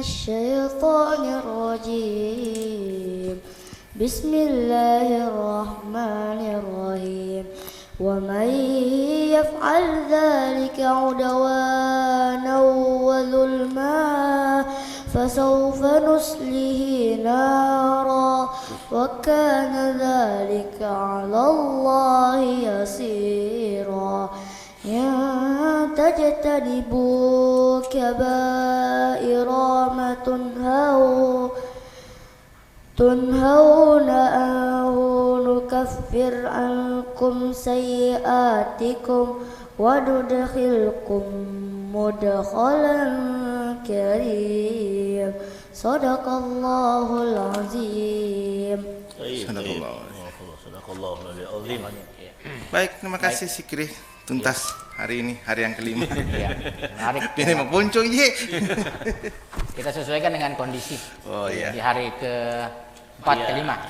الشيطان الرجيم بسم الله الرحمن الرحيم ومن يفعل ذلك عدوانا وظلما فسوف نصله نارا وكان ذلك على الله يسيرا إن تجتنبوا كبائر ما تنهون عنه نكفر عنكم سيئاتكم وندخلكم مدخلا كريم صدق الله العظيم. Baik, terima kasih Sikri. Tuntas hari ini, hari yang kelima. Ya, menarik. Ini mau muncul ye. Kita sesuaikan dengan kondisi. Oh iya. Di hari ke-4, kelima.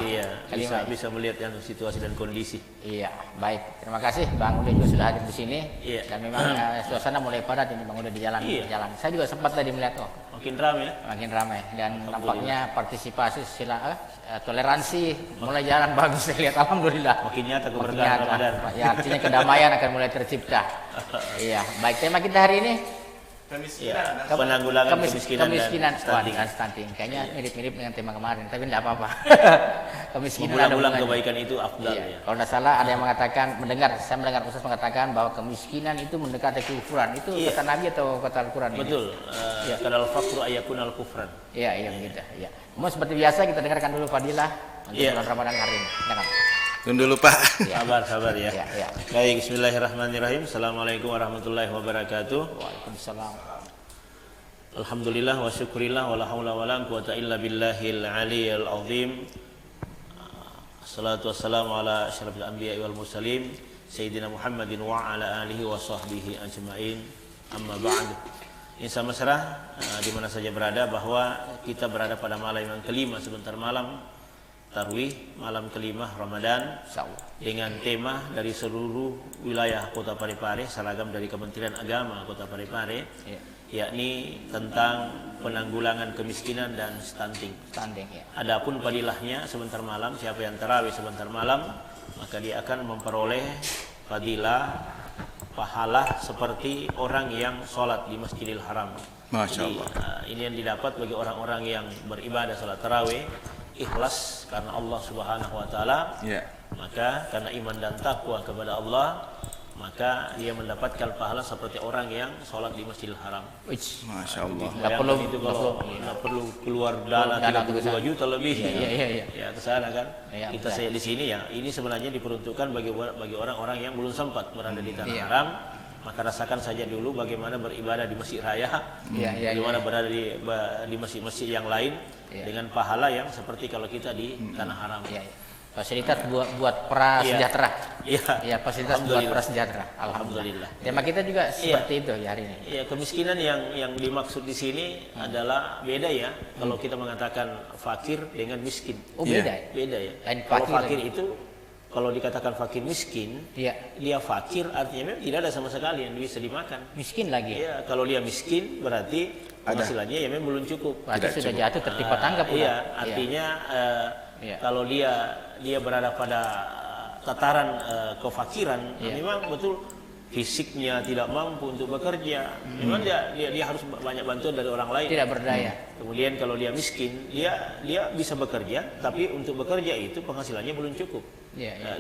Iya, bisa melihat yang situasi dan kondisi. Iya, baik. Terima kasih Bang Uda juga sudah hadir di sini. Iya. Dan memang suasana mulai padat ini Bang Uda di jalan. Iya. Saya juga sempat tadi melihat Makin ramai ya. makin ramai dan nampaknya partisipasi toleransi mulai jalan bagus saya lihat, alhamdulillah. Makin nyata Makin keberkahan nyata. Ramadan. Ya, artinya kedamaian akan mulai tercipta. Iya, baik, tema kita hari ini Iya, penanggulangan kemiskinan dan stunting. stunting. Kayaknya mirip-mirip dengan tema kemarin, tapi tidak apa-apa. Kemiskinan ada Mengulang hubungannya. kebaikan itu afdal Iya. ya. Kalau tidak salah ada yang mengatakan, saya mendengar Ustaz mengatakan bahwa kemiskinan itu mendekati kekufuran. Itu Iya. kata Nabi atau kata Al-Quran? Betul. Kadal faqru ayakun al kufran. Iya, begitu. Iya. Kemudian seperti biasa kita dengarkan dulu fadilah untuk Iya. bulan Ramadan hari ini. Jangan. Tunggu dulu Pak. Sabar ya. Iya. Baik, bismillahirrahmanirrahim. Assalamualaikum warahmatullahi wabarakatuh. Waalaikumsalam. Alhamdulillah wa syukurillah wa la haula wa la quwata illa billahil aliyyil azim. Assalatu wassalamu ala asyrafil anbiya'i wal mursalin sayyidina Muhammadin wa ala alihi wa sahbihi ajmain. Amma ba'd. Insya Allah di mana saja berada, bahwa kita berada pada malam yang kelima sebentar malam Tarwih, malam kelima Ramadan, dengan tema dari seluruh wilayah Kota Parepare, seragam dari Kementerian Agama Kota Parepare, yakni tentang penanggulangan kemiskinan dan stunting. Adapun fadilahnya sebentar malam, siapa yang tarawih sebentar malam, maka dia akan memperoleh fadilah pahala seperti orang yang sholat di Masjidil Haram. Masya Allah. Jadi, ini yang didapat bagi orang-orang yang beribadah sholat tarawih ikhlas karena Allah Subhanahu wa taala. Ya. Maka karena iman dan takwa kepada Allah, maka dia mendapatkan pahala seperti orang yang sholat di Masjidil Haram. Masya Allah. Nggak perlu keluar dana 32 juta lebih. Iya. Ya ke sana kan. Iya, Kita saya di sini ya, ini sebenarnya diperuntukkan bagi orang-orang yang belum sempat berada di tanah Iya. haram. Maka rasakan saja dulu bagaimana beribadah di Masjid Raya, bagaimana berada di masjid-masjid yang lain dengan pahala yang seperti kalau kita di tanah haram. Fasilitas buat prasejahtera. Iya. Fasilitas buat prasejahtera. Alhamdulillah. Tema kita juga seperti itu ya hari ini. Iya, kemiskinan yang dimaksud di sini adalah beda ya. Kalau kita mengatakan fakir dengan miskin. Oh, beda ya? Beda ya. Lain Kalau fakir fakir itu, kalau dikatakan fakir miskin, dia fakir artinya memang tidak ada sama sekali yang bisa dimakan. Miskin lagi. Iya, kalau dia miskin berarti penghasilannya ya memang belum cukup. Berarti sudah jatuh tertimpa tangga pula. Iya, artinya kalau dia berada pada tataran kefakiran, memang betul fisiknya tidak mampu untuk bekerja. Memang dia harus banyak bantuan dari orang lain. Tidak berdaya. Kemudian kalau dia miskin, dia bisa bekerja, tapi untuk bekerja itu penghasilannya belum cukup.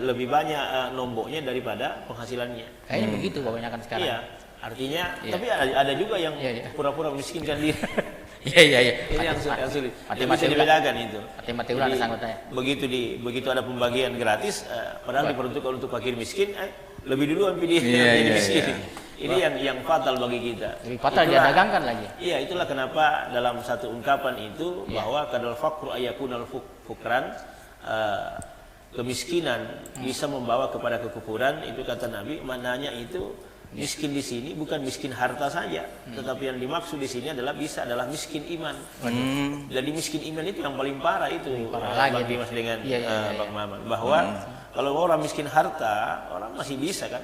Lebih banyak nomboknya daripada penghasilannya. Kayaknya begitu kebanyakan sekarang. Iya, artinya. Tapi ada juga yang pura-pura miskinkan diri. Iya. Ini yang sulit. Mati-mati Bisa dibedakan itu. Mati-mati ulang anggotanya. Begitu ada pembagian gratis, padahal diperuntukkan untuk fakir miskin, lebih dulu ambil dia jadi miskin. Ini yang fatal bagi kita. Lebih fatal dia dagangkan lagi. Iya, itulah kenapa dalam satu ungkapan itu bahwa kadal faqru ayakunal fukran, kemiskinan bisa membawa kepada kekufuran. Itu kata Nabi, maknanya itu miskin di sini bukan miskin harta saja, tetapi yang dimaksud di sini adalah miskin iman. Jadi miskin iman itu yang paling parah itu. Bang Dimas dengan Bang Maman, bahwa kalau orang miskin harta, orang masih bisa kan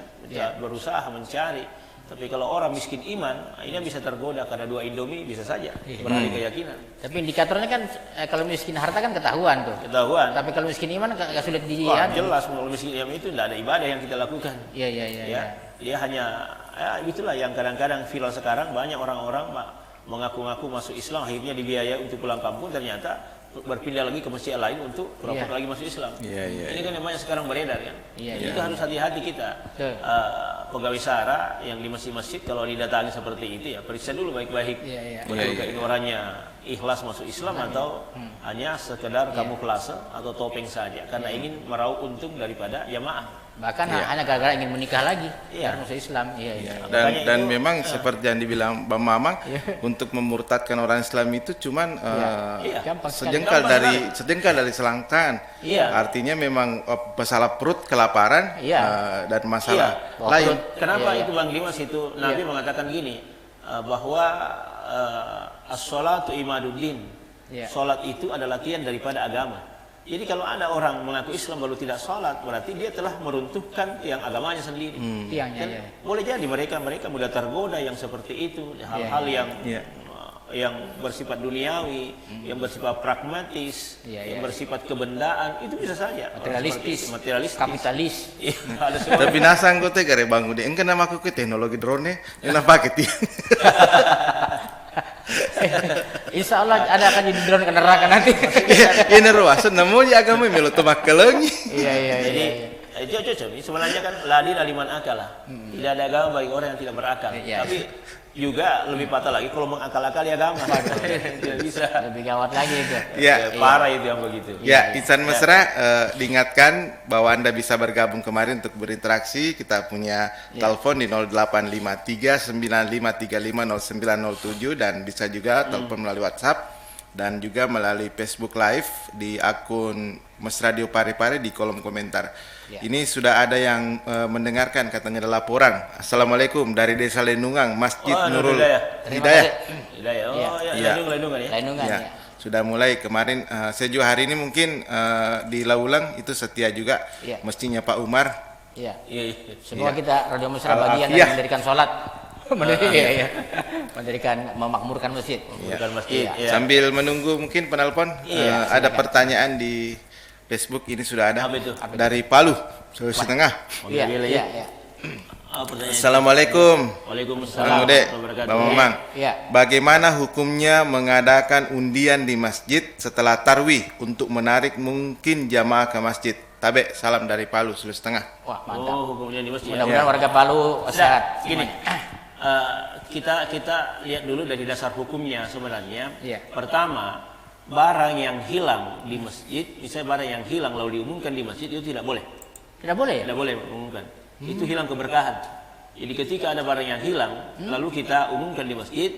berusaha mencari. Tapi kalau orang miskin iman, ini bisa tergoda karena 2 Indomie bisa saja beralih keyakinan. Tapi indikatornya kan kalau miskin harta kan ketahuan tuh. Ketahuan. Tapi kalau miskin iman agak sulit Wah, dilihat. jelas kalau miskin iman itu tidak ada ibadah yang kita lakukan. Iya, iya, iya. Ya, dia hanya itulah yang kadang-kadang viral sekarang banyak orang-orang mengaku-ngaku masuk Islam akhirnya dibiayai untuk pulang kampung ternyata berpindah lagi ke masjid lain untuk pura-pura lagi masuk Islam. Ini kan yang banyak sekarang beredar kan. Itu harus hati-hati kita. Pegawai SARA yang di masjid-masjid kalau didatangi seperti itu ya periksa dulu baik-baik. Betulkah itu orangnya ikhlas masuk Islam atau hanya sekedar kamuflase atau topeng saja karena ingin meraup untung daripada jamaah. Bahkan hanya gara-gara ingin menikah lagi karena masuk Islam. Dan memang seperti yang dibilang Bang Mamang, untuk memurtadkan orang Islam itu cuman sejengkal dari selangkangan. Artinya memang masalah perut, kelaparan, dan masalah lain. Kenapa itu Bang Dimas itu Nabi mengatakan gini bahwa as-sholatu imaduddin. Salat itu adalah tiang daripada agama. Jadi kalau ada orang mengaku Islam lalu tidak sholat, berarti dia telah meruntuhkan tiang agamanya sendiri. Boleh jadi mereka mudah tergoda yang seperti itu, hal-hal yang bersifat duniawi, yang bersifat pragmatis, yang bersifat kebendaan, itu bisa saja. Materialistis, kapitalis. Tapi nasa anggota gare Bang Udi, engke nama aku ke teknologi drone, enak pakai tiang. Insya Allah ada akan jadi drone ke neraka nanti. Ini ruasan namanya agama melu temak kelengi. Jadi cocok. Sebenarnya kan ladin aliman akal lah. Tidak ada agama bagi orang yang tidak berakal. Tapi juga lebih patah lagi kalau mengakal-akali agama. Tidak bisa. Lebih gawat lagi itu. Parah itu yang begitu. Insan Mesra diingatkan bahwa Anda bisa bergabung kemarin untuk berinteraksi. Kita punya telepon di 0853 9535 0907 dan bisa juga telepon melalui WhatsApp dan juga melalui Facebook Live di akun Mes Radio Parepare di kolom komentar. Ini sudah ada yang mendengarkan, katanya ada laporan. Assalamualaikum dari Desa Lendungan, Masjid Nurul Hidayah. Lendungan ya. Sudah mulai kemarin, saya juga hari ini mungkin di Laulang itu setia juga masjidnya Pak Umar. Semoga kita Radio Mesra bagian dari mendirikan sholat. Mendirikan memakmurkan masjid. Sambil menunggu mungkin penelpon, ada pertanyaan di Facebook ini sudah ada dari Palu, Sulawesi Tengah. Assalamualaikum. Waalaikumsalam. Bang Mamang. Bagaimana hukumnya mengadakan undian di masjid setelah tarwih untuk menarik mungkin jamaah ke masjid? Tabe, salam dari Palu, Sulawesi Tengah. Wah, mantap. Hukumnya di masjid. Mudah-mudahan warga Palu sehat. Gini. Kita lihat dulu dari dasar hukumnya sebenarnya. Pertama, barang yang hilang di masjid, misalnya barang yang hilang lalu diumumkan di masjid itu tidak boleh. Tidak boleh? Tidak boleh mengumumkan. Itu hilang keberkahan. Jadi ketika ada barang yang hilang, lalu kita umumkan di masjid,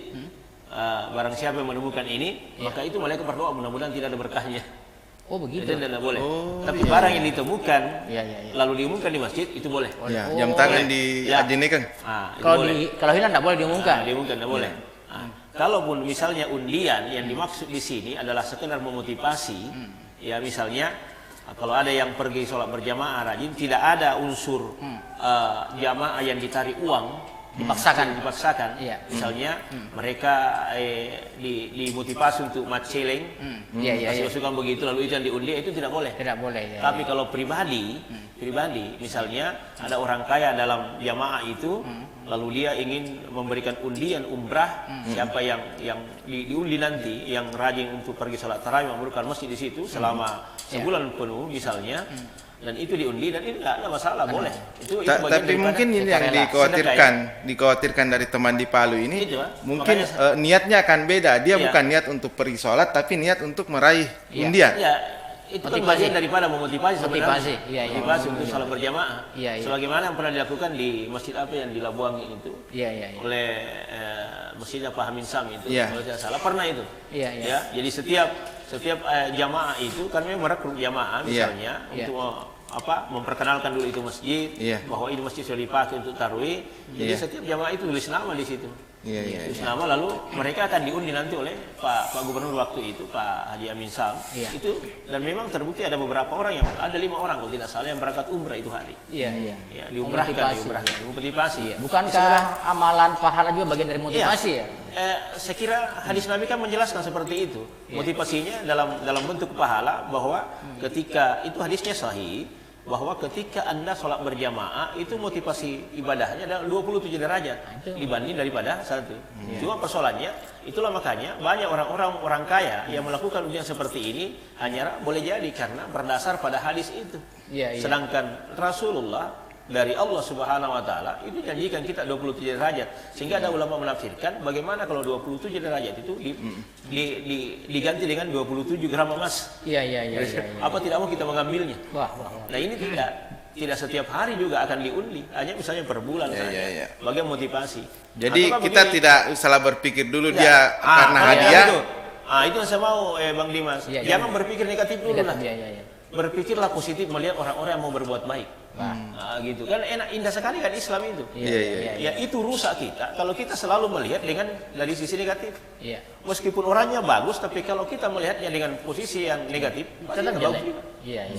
barang siapa yang menemukan ini, maka itu malaikat berdoa mudah-mudahan tidak ada berkahnya. Oh begitu. Itu tidak boleh. Tapi barang yang ditemukan, lalu diumumkan di masjid itu boleh. Jam tangan di ajinikan. Kalau hilang tidak boleh diumumkan. Diumumkan tidak boleh. Kalaupun misalnya undian yang dimaksud di sini adalah sekedar memotivasi, ya misalnya kalau ada yang pergi sholat berjamaah rajin, tidak ada unsur jamaah yang ditarik uang, dipaksakan. Misalnya mereka dimotivasi untuk match-selling, masuk-masukan begitu, lalu itu yang diundi, itu tidak boleh. Tidak boleh. Tapi kalau pribadi, misalnya ada orang kaya dalam jamaah itu, lalu dia ingin memberikan undian umrah, siapa yang diundi nanti, yang rajin untuk pergi salat tarawih memerlukan masjid di situ selama sebulan penuh misalnya, dan itu diundi dan ini tidak ada masalah, boleh. Itu tapi mungkin ini yang dikhawatirkan dari teman di Palu ini, mungkin niatnya akan beda. Dia bukan niat untuk pergi sholat, tapi niat untuk meraih undian. Itu kan bagian daripada memotivasi sebenarnya. Motivasi untuk salat berjamaah. Sebagaimana yang pernah dilakukan di masjid apa yang di Labuan itu. Oleh masjidnya Pak Hamin Sam itu. Kalau tidak salah pernah itu. Jadi setiap jamaah itu kan memang merekrut jamaah misalnya untuk memperkenalkan dulu itu masjid, bahwa ini masjid sudah dipakai untuk tarwih. Jadi setiap jamaah itu tulis nama di situ. Terus nama lalu mereka akan diundi nanti oleh Pak Gubernur waktu itu, Pak Haji Amin Sam. Itu dan memang terbukti ada beberapa orang yang ada 5 orang kalau tidak salah yang berangkat umrah itu hari. Iya. Ya, diumrahkan. Motivasi. Bukankah amalan pahala juga bagian dari motivasi ya? Saya kira hadis Nabi kan menjelaskan seperti itu. Motivasinya dalam bentuk pahala bahwa ketika itu hadisnya sahih bahwa ketika Anda sholat berjamaah itu motivasi ibadahnya adalah 27 derajat dibanding daripada satu. Cuma persoalannya itulah makanya banyak orang kaya yang melakukan ujian seperti ini hanya boleh jadi karena berdasar pada hadis itu. Sedangkan Rasulullah dari Allah Subhanahu wa taala itu janjikan kita 27 derajat. Sehingga ada ulama menafsirkan bagaimana kalau 27 derajat itu diganti dengan 27 gram emas. Iya. Apa tidak mau kita mengambilnya? Wah. Nah, ini tidak setiap hari juga akan diundi, hanya misalnya per bulan saja. Bagian motivasi. Jadi kita tidak salah berpikir dulu dia karena hadiah. Itu yang saya mau Bang Dimas. Jangan berpikir negatif dulu lah. Berpikirlah positif melihat orang-orang yang mau berbuat baik. Gitu kan indah sekali kan Islam itu. Ya itu rusak kita kalau kita selalu melihat dari sisi negatif. Meskipun orangnya bagus, tapi kalau kita melihatnya dengan posisi yang negatif, kita bagus juga.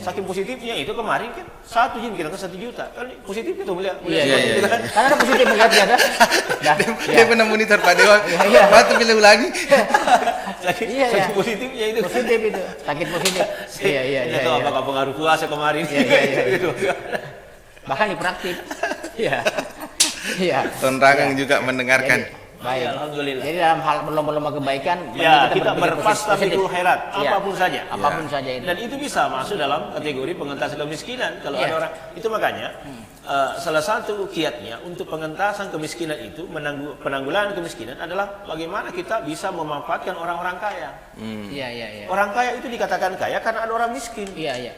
Saking positifnya itu kemarin kan 1 jin kita ke 1 juta. Kan positif itu melihat. Karena ada positif melihatnya kan. Dia pernah monitor Pak Dewa. Waktu pilih ulangi. Saking positifnya itu. Positif itu. Sakit positif. Iya. Itu apakah pengaruh puasa kemarin? Bahkan dipraktik. Iya. Penerangan juga mendengarkan. Baik. Alhamdulillah. Jadi dalam hal berlomba-lomba kebaikan, kita berfastabiqul khairat, apapun saja. Apapun saja itu. Dan itu bisa masuk dalam kategori pengentasan kemiskinan. Kalau ada orang itu makanya salah satu kiatnya untuk pengentasan kemiskinan itu penanggulangan kemiskinan adalah bagaimana kita bisa memanfaatkan orang-orang kaya. Orang kaya itu dikatakan kaya karena ada orang miskin.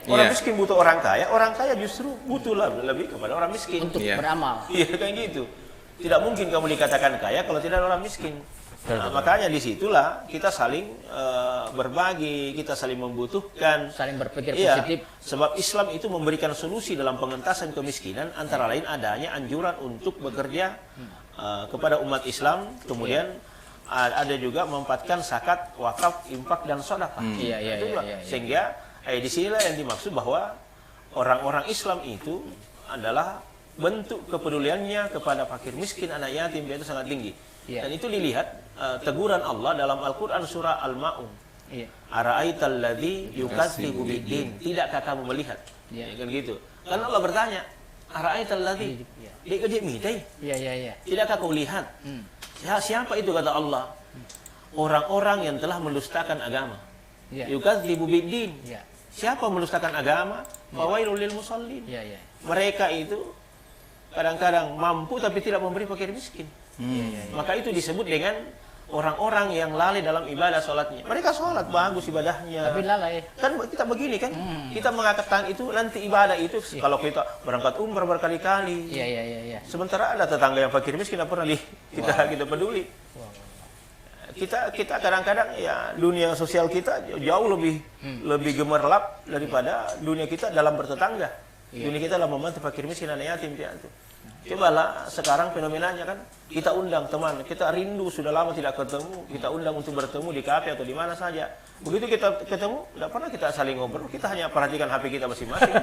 Orang miskin butuh orang kaya justru butuh lebih kepada orang miskin untuk beramal. Kayak gitu. Tidak mungkin kamu dikatakan kaya kalau tidak ada orang miskin. Makanya disitulah kita saling berbagi, kita saling membutuhkan, saling berpikir positif. Sebab Islam itu memberikan solusi dalam pengentasan kemiskinan, antara lain adanya anjuran untuk bekerja kepada umat Islam, kemudian ada juga memanfaatkan zakat, wakaf, infak dan sedekah. Sehingga disinilah yang dimaksud bahwa orang-orang Islam itu adalah bentuk kepeduliannya kepada fakir miskin, anak yatim, itu sangat tinggi. Dan itu dilihat teguran Allah dalam Al-Quran surah Al-Ma'un. Ara'aital ladzi yukadzibu biddin, tidakkah kamu melihat? Kan gitu. Karena Allah bertanya, ara'aital ladzi dikejimidai. Tidakkah kau lihat? Siapa itu kata Allah? Orang-orang yang telah mendustakan agama. Yukadzibu biddin. Siapa mendustakan agama? Fawailul lil musallin. Mereka itu kadang-kadang mampu tapi tidak memberi fakir miskin. Maka itu disebut dengan orang-orang yang lalai dalam ibadah sholatnya. Mereka sholat bagus ibadahnya, tapi lalai. Kan kita begini kan, kita mengatakan itu nanti ibadah itu kalau kita berangkat umrah berkali-kali. Sementara ada tetangga yang fakir miskin tidak pernah kita peduli. Kita kadang-kadang ya dunia sosial kita jauh lebih gemerlap daripada dunia kita dalam bertetangga. Dunia kita dalam membantu fakir miskin dan yatim piatu. Cobalah sekarang fenomenanya kan, kita undang teman, kita rindu sudah lama tidak ketemu, kita undang untuk bertemu di kafe atau di mana saja. Begitu kita ketemu, tidak pernah kita saling ngobrol, kita hanya perhatikan HP kita masing-masing.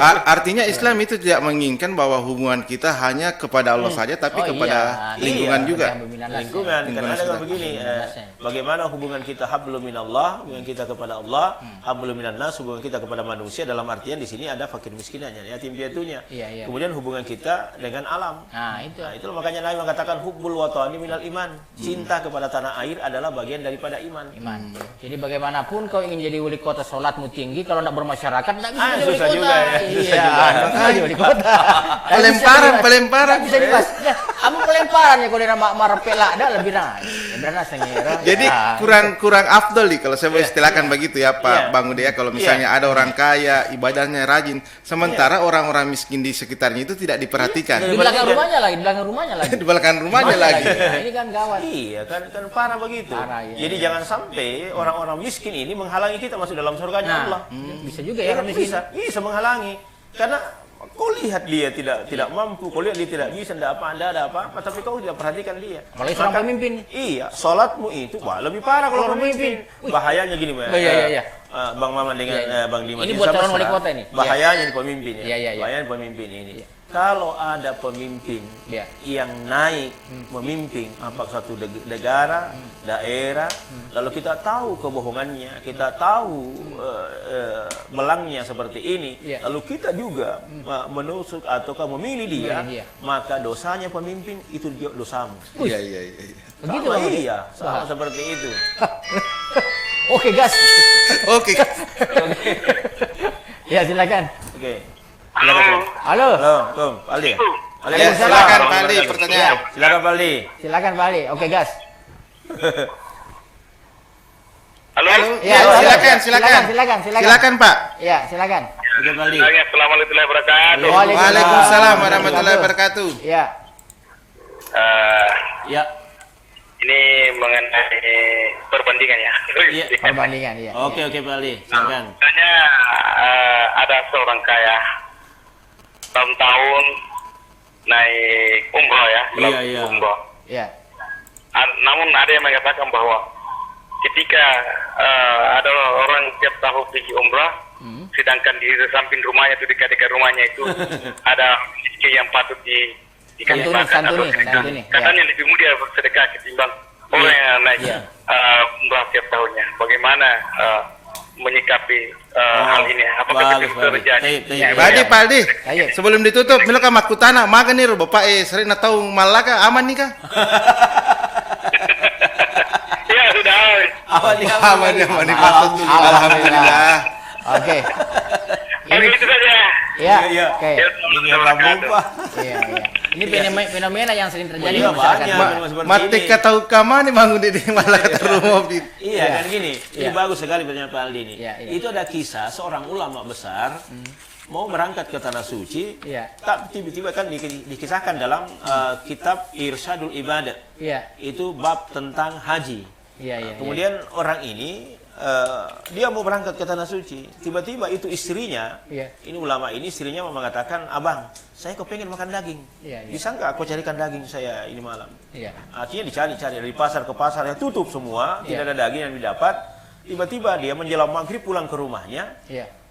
Artinya Islam itu tidak menginginkan bahwa hubungan kita hanya kepada Allah saja, tapi kepada lingkungan juga. Lingkungan, karena ada begini, bagaimana hubungan kita hablum minallah, hubungan kita kepada Allah, hablum minannas, hubungan kita kepada manusia, dalam artian di sini ada fakir miskinannya, yatim piatunya. Kemudian hubungan kita dengan alam. Itu makanya Nabi mengatakan hubbul watani minal iman. Cinta kepada tanah air adalah bagian daripada iman. Jadi bagaimanapun kau ingin jadi wali kota, sholatmu tinggi, kalau tidak bermasyarakat tidak bisa jadi wali susah kota. juga ya. Jadi wali kota. Pelemparan. Bisa dibahas. Kamu pelemparan ya kalau dia marpela ada lebih naik. Jadi kurang afdol nih kalau saya mau istilahkan begitu ya Pak Bang Udaya, kalau misalnya ada orang kaya ibadahnya rajin, sementara orang-orang miskin di sekitarnya itu tidak diperhatikan. Di belakang rumahnya lagi. Di belakang rumahnya lagi. Ini kan gawat. Iya kan parah begitu. Jadi jangan sampai orang-orang miskin ini menghalangi kita masuk dalam surganya Allah. Bisa juga ya orang miskin. Bisa menghalangi. Karena Kau lihat dia tidak mampu, kau lihat dia tidak bisa, tidak ada apa-apa, tapi kau tidak perhatikan dia. Apalagi seorang pemimpin. Iya, sholatmu itu lebih parah kalau pemimpin. Bahayanya gini, Iya. Bang Maman dengan Bang Dimas. Ini buat calon wali kota ini. Bahayanya di pemimpin ya. Iya. Bahayanya pemimpin ini. Kalau ada pemimpin yang naik memimpin satu negara, daerah, lalu kita tahu kebohongannya, kita tahu melangnya seperti ini, lalu kita juga menusuk ataukah memilih dia, maka dosanya pemimpin itu dosamu. Iya. Begitu iya, sama seperti itu. Oke, gas. Oke. Ya, silakan. Oke. Halo. Halo, Pak Aldi. Ya, silakan Pak Aldi pertanyaan. Silakan Pak Aldi. Silakan Pak Ali. Oke, gas. Halo. Ya, silakan. Silakan Pak. Ya, silakan. Oke, Pak Aldi. Assalamualaikum warahmatullahi wabarakatuh. Waalaikumsalam warahmatullahi wabarakatuh. Ya. Ya. Ini mengenai perbandingan ya. Iya. Perbandingan ya. Oke, Pak Aldi. Silakan. Misalnya ada seorang kaya tahun naik umroh ya, Iya. umroh. Ya. Namun ada yang mengatakan bahwa ketika ada orang tiap tahun pergi umrah, sedangkan di samping rumahnya itu dekat-dekat rumahnya itu ada rezeki yang patut dikasih makan atau santuni. katanya lebih mudah bersedekah ketimbang orang yang naik umrah tiap tahunnya. Bagaimana menyikapi hal ini? Apakah itu terjadi? Pak Aldi, sebelum ditutup, mila ka makutana, maga nih Bapak sering tahu malaka aman nih kah? Ya sudah. Aman nih Pak. Alhamdulillah. Oke. Ini itu saja. Ya. Oke. Ini yang lupa. Iya. Ini fenomena yang sering terjadi di Iya, masyarakat. banyak. Mati ka tahu kama nih bangun di malah ke rumah. Iya, kan gini. Ini bagus sekali pertanyaan Pak Aldi ini. Iya. Itu ada kisah seorang ulama besar mau berangkat ke tanah suci, tapi tiba-tiba kan dikisahkan dalam kitab Irsyadul Ibadah. Iya. Itu bab tentang haji. Iya. Kemudian orang ini dia mau berangkat ke tanah suci, tiba-tiba itu istrinya, ini ulama ini istrinya mengatakan, abang, saya kepengen makan daging, bisa nggak aku carikan daging saya ini malam? Artinya dicari-cari dari pasar ke pasar yang tutup semua, tidak ada daging yang didapat. Tiba-tiba dia menjelang maghrib pulang ke rumahnya,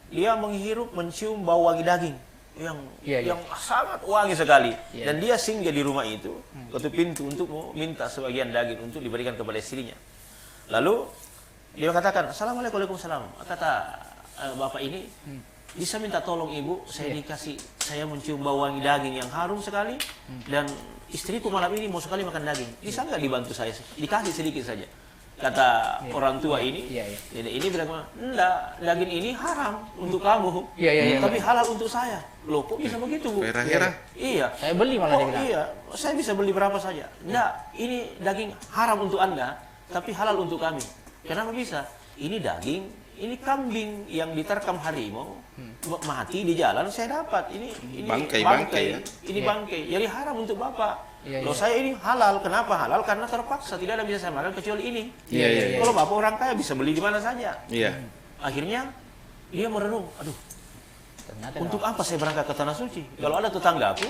dia menghirup mencium bau wangi daging yang sangat wangi sekali, dan dia singgah di rumah itu, ketuk pintu untuk minta sebagian daging untuk diberikan kepada istrinya. Lalu dia katakan, Assalamualaikum, Waalaikumsalam. Kata bapak ini, bisa minta tolong ibu, saya mencium bau wangi daging yang harum sekali, dan istriku malam ini mau sekali makan daging. Bisa nggak dibantu saya? Dikasih sedikit saja. Kata orang tua ini, ini bilang, enggak, daging ini haram untuk kamu, tapi halal untuk saya. Loh, kok bisa begitu, Bu? Iya. Saya beli malah dia bilang. Iya, saya bisa beli berapa saja. Enggak, ini daging haram untuk Anda, tapi halal untuk kami. Kenapa bisa? Ini daging, ini kambing yang diterkam harimau, mati di jalan saya dapat. Ini bangkai. Ini bangkai. Jadi haram untuk Bapak. Loh, saya ini halal. Kenapa halal? Karena terpaksa tidak ada bisa saya makan kecuali ini. Kalau Bapak orang kaya bisa beli di mana saja. Akhirnya dia merenung, aduh, untuk apa saya berangkat ke tanah suci? Kalau ada tetanggaku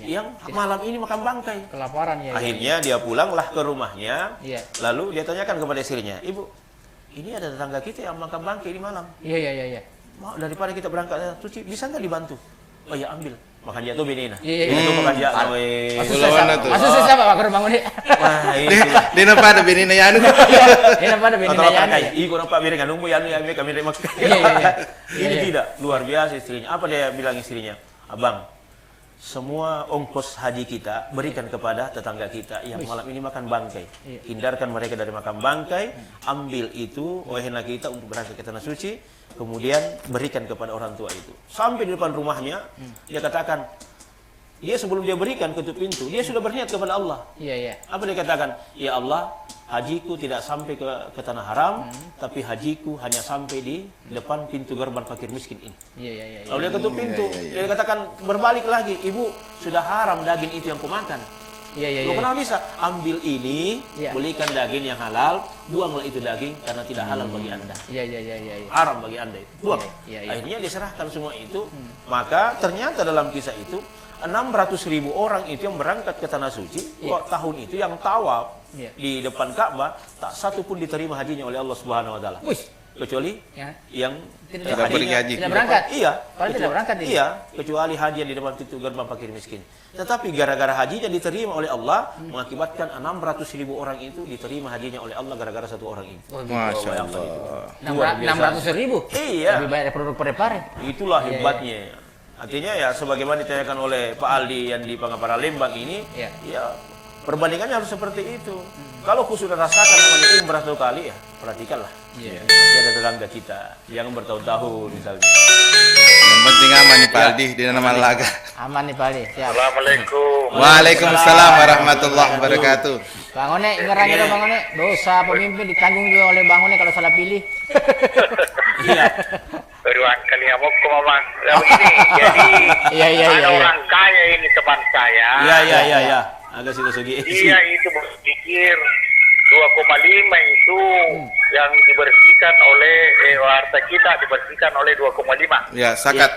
yang malam ini makan bangkai, kelaparan Akhirnya dia pulanglah ke rumahnya, lalu dia tanyakan kepada istrinya, ibu, ini ada tetangga kita yang makan bangkai di malam. Daripada kita berangkat ke tanah suci, bisa nggak dibantu? Oh ya, ambil. Makan jatuh benina. Itu makan jatuh. Maksud saya siapa Pak bangun ini? Wah, Dia nampak ada benina ya anu. Dia nampak ada benina ya anu. Iko nampak benina nunggu ya anu ya kami remak. Ini tidak luar biasa istrinya. Apa dia bilang istrinya? Abang, semua ongkos haji kita berikan kepada tetangga kita yang malam ini makan bangkai. Hindarkan mereka dari makan bangkai, ambil itu wahana kita untuk berangkat ke tanah suci. Kemudian berikan kepada orang tua itu. Sampai di depan rumahnya, dia katakan, dia sebelum dia berikan ketuk pintu, dia sudah berniat kepada Allah. Apa dia katakan? Ya Allah, hajiku tidak sampai ke tanah haram, tapi hajiku hanya sampai di depan pintu gerbang fakir miskin ini. Lalu dia ketuk pintu, dia katakan berbalik lagi, ibu, sudah haram daging itu yang kumakan. Iya. Lo kenapa bisa? Ambil ini, Iya. belikan daging yang halal, buanglah itu daging karena tidak halal bagi Anda. Iya. Haram bagi Anda itu. Buang. Iya. Akhirnya diserahkan semua itu. Maka ternyata dalam kisah itu 600.000 orang itu yang berangkat ke tanah suci kok tahun itu yang tawaf di depan Ka'bah tak satu pun diterima hajinya oleh Allah Subhanahu wa taala. Kecuali yang Tidak pergi haji. Tidak berangkat. Iya. Kalau tidak berangkat ini. Iya, kecuali haji yang di depan pintu gerbang fakir miskin. Tetapi gara-gara hajinya diterima oleh Allah mengakibatkan 600.000 orang itu diterima hajinya oleh Allah gara-gara satu orang ini. Masya Allah. 600.000. Iya. Lebih banyak produk Parepare. Itulah hebatnya. Artinya ya sebagaimana ditanyakan oleh Pak Aldi yang di Pangapara Lembang ini, ya perbandingannya harus seperti itu. Kalau kau sudah rasakan namanya umrah satu kali, ya perhatikanlah. Masih ada tetangga kita yang bertahun-tahun misalnya. Yang penting aman nih Pak Aldi di nama laga. Aman nih Pak Aldi. Siap. Assalamualaikum. Waalaikumsalam warahmatullahi wabarakatuh. Bang One, ngerang itu Bang One. Dosa pemimpin ditanggung juga oleh Bang One kalau salah pilih. Iya. Berulang kali mau ke mama. Begini, jadi ada orang kaya ini teman saya. Iya. Agak situ-segi. Dia itu berpikir 2,5 itu yang dibersihkan oleh harta kita dibersihkan oleh 2,5. Ya, zakat.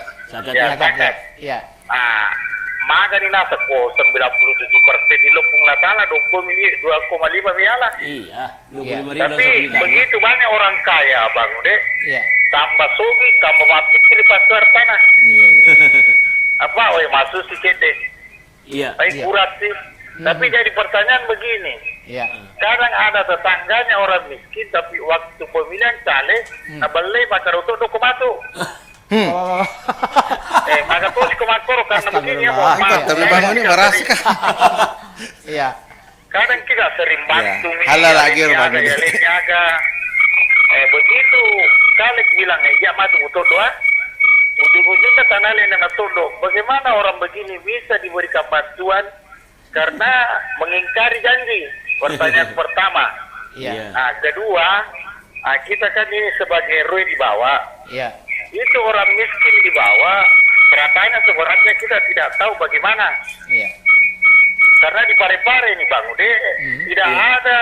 Ya, zakat. Iya. Maka ni nasa ko 97% di lopung latala 2,5 miala. Iya. Tapi begitu banyak orang kaya Bang Ude. Iya. Tambah sogi, tambah mapit di pasar tanah. Iya. Apa? Masuk si kete. Iya. Tapi kurat sih. Tapi jadi pertanyaan begini. Iya. Kadang ada tetangganya orang miskin, tapi waktu pemilihan caleg, nabelai pakai rotok do komatu. Maka tuh komakor karena begini ya, Tapi Bang ini merasa. Iya. Kadang kita sering bantu. Halal lagi Bang ini. Begitu caleg bilang, ya matu betul doa. Ujung-ujungnya tanah lain yang tunduk. Bagaimana orang begini bisa diberikan bantuan karena mengingkari janji? Pertanyaan pertama. Iya. Nah, kedua, kita kan ini sebagai RW di bawah. Iya. Itu orang miskin di bawah. Keratanya sebenarnya kita tidak tahu bagaimana. Iya. Karena di Parepare ini Bang Ude, tidak ada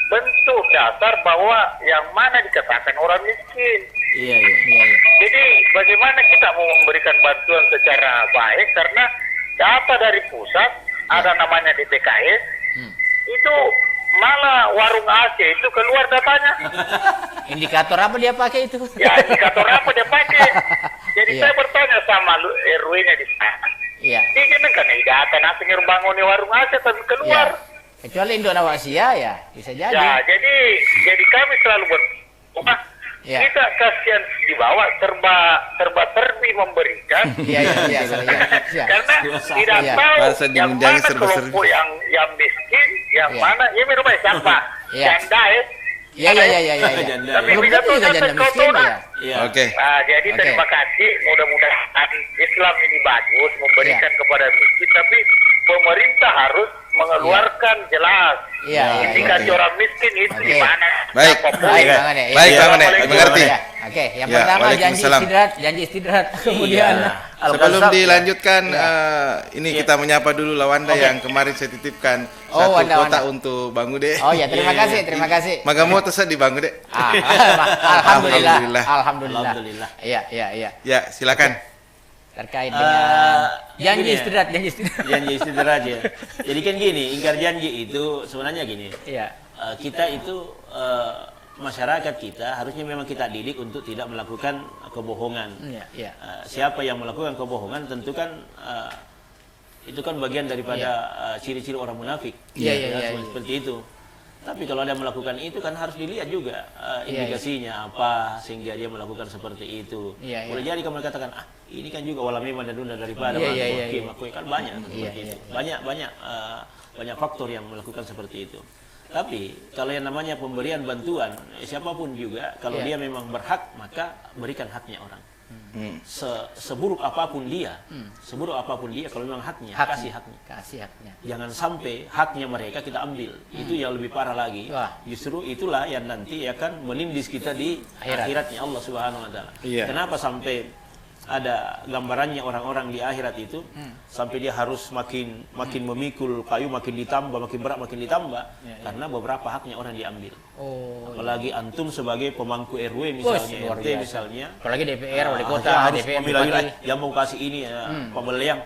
bentuk dasar bahwa yang mana dikatakan orang miskin. Iya. Jadi bagaimana kita mau memberikan bantuan secara baik karena data dari pusat ada namanya DPKS itu malah warung AC itu keluar datanya. Indikator apa dia pakai itu? Ya indikator apa dia pakai? Jadi saya bertanya sama RW-nya di sana. Iya. Ini kan data nasi bangun warung AC tapi keluar. Kecuali Indo Nawasia ya bisa jadi. Ya jadi kami selalu berubah. Kita kasihan di bawah terbi memberikan. Iya. Karena tidak tahu yang mana kelompok yang miskin, yang mana ya merubah siapa? Janda Iya. Tapi Belum tidak tentu juga janda miskin ya. Oke. Jadi terima kasih. Mudah-mudahan Islam ini bagus memberikan kepada miskin, tapi pemerintah harus mengeluarkan jelas indikasi orang miskin itu di mana. Baik, Bang One, mengerti. Oke, yang pertama janji istirahat, kemudian sebelum dilanjutkan ini kita menyapa dulu Lawanda yang kemarin saya titipkan satu kotak untuk Bang Ude. Oh ya, terima kasih. Maka mau terus di Bang Ude. Alhamdulillah. Iya. Ya, silakan. Terkait dengan janji istirahat. Janji istirahat ya. Jadi kan gini, ingkar janji itu sebenarnya gini. Iya. Kita itu masyarakat kita harusnya memang kita didik untuk tidak melakukan kebohongan. Iya. Siapa yang melakukan kebohongan tentu kan itu kan bagian daripada ciri-ciri orang munafik. Iya. Seperti itu. Tapi kalau dia melakukan itu kan harus dilihat juga indikasinya apa sehingga dia melakukan seperti itu. Boleh jadi kamu katakan ini kan juga wala memang dan daripada kan banyak seperti itu. Banyak faktor yang melakukan seperti itu. Tapi kalau yang namanya pemberian bantuan siapapun juga kalau dia memang berhak maka berikan haknya orang. Seburuk apapun dia kalau memang haknya kasih haknya. Jangan sampai haknya mereka kita ambil. Itu yang lebih parah lagi. Justru itulah yang nanti akan menindis kita di akhiratnya Allah Subhanahu wa taala. Kenapa sampai ada gambarannya orang-orang di akhirat itu sampai dia harus makin memikul kayu, makin ditambah, makin berat, makin ditambah karena beberapa haknya orang diambil. Apalagi antum sebagai pemangku RW misalnya, RT misalnya, apalagi DPR, wali kota, harus DPR, memilah yang mau kasih ini pembelian,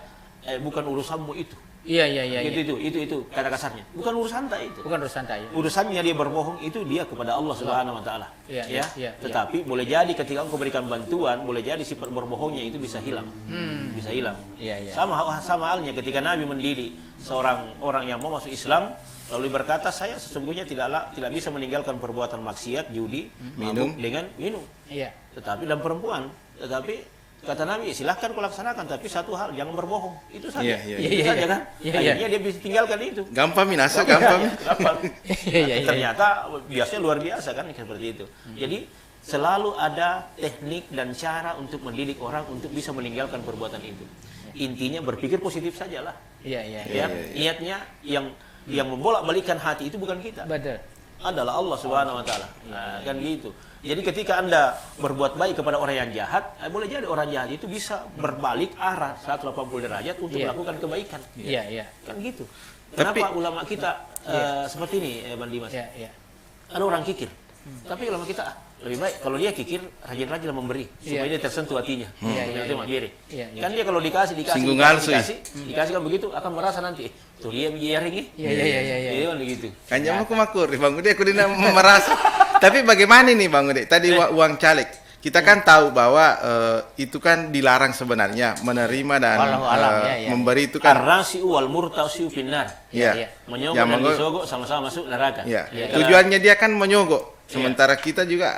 bukan urusanmu itu. Iya. Itu kata kasarnya. Bukan urusan anda itu. Bukan urusan saya. Urusannya dia berbohong itu dia kepada Allah Subhanahu wa taala. Iya. Tetapi boleh jadi ketika engkau berikan bantuan, boleh jadi sifat berbohongnya itu bisa hilang. Bisa hilang. Iya. Sama halnya ketika Nabi mendidik seorang orang yang mau masuk Islam lalu berkata, saya sesungguhnya tidak bisa meninggalkan perbuatan maksiat, judi, mabuk dengan minum. Iya. Tetapi dan perempuan, kata Nabi, silahkan kau laksanakan, tapi satu hal, jangan berbohong. Itu saja. Itu saja kan? Akhirnya dia bisa tinggalkan itu. Gampang minasa, gampang. Ternyata biasanya luar biasa kan seperti itu. Jadi selalu ada teknik dan cara untuk mendidik orang untuk bisa meninggalkan perbuatan itu. Intinya berpikir positif sajalah. Iya. Niatnya yang membolak-balikan hati itu bukan kita. Betul. Adalah Allah Subhanahu wa taala. Kan gitu. Jadi ketika Anda berbuat baik kepada orang yang jahat, boleh jadi orang jahat itu bisa berbalik arah 180 derajat untuk melakukan kebaikan. Iya. Kan gitu. Kenapa ulama kita seperti ini, Bang Dimas? Iya. Ada orang kikir. Tapi ulama kita lebih baik kalau dia kikir, rajin-rajin memberi supaya dia tersentuh hatinya. Kan dia kalau dikasih kan begitu akan merasa nanti tuh dia biaring. Iya begitu. Kan jamu makur, Bang Ude aku dina merasa. Tapi bagaimana nih Bang Ude? Tadi uang caleg. Kita kan tahu bahwa itu kan dilarang sebenarnya menerima dan memberi itu kan. Ar-rasi'u wal murtasi'u finnar. Menyogok dan disogok sama-sama masuk neraka. Tujuannya dia kan menyogok. Sementara kita juga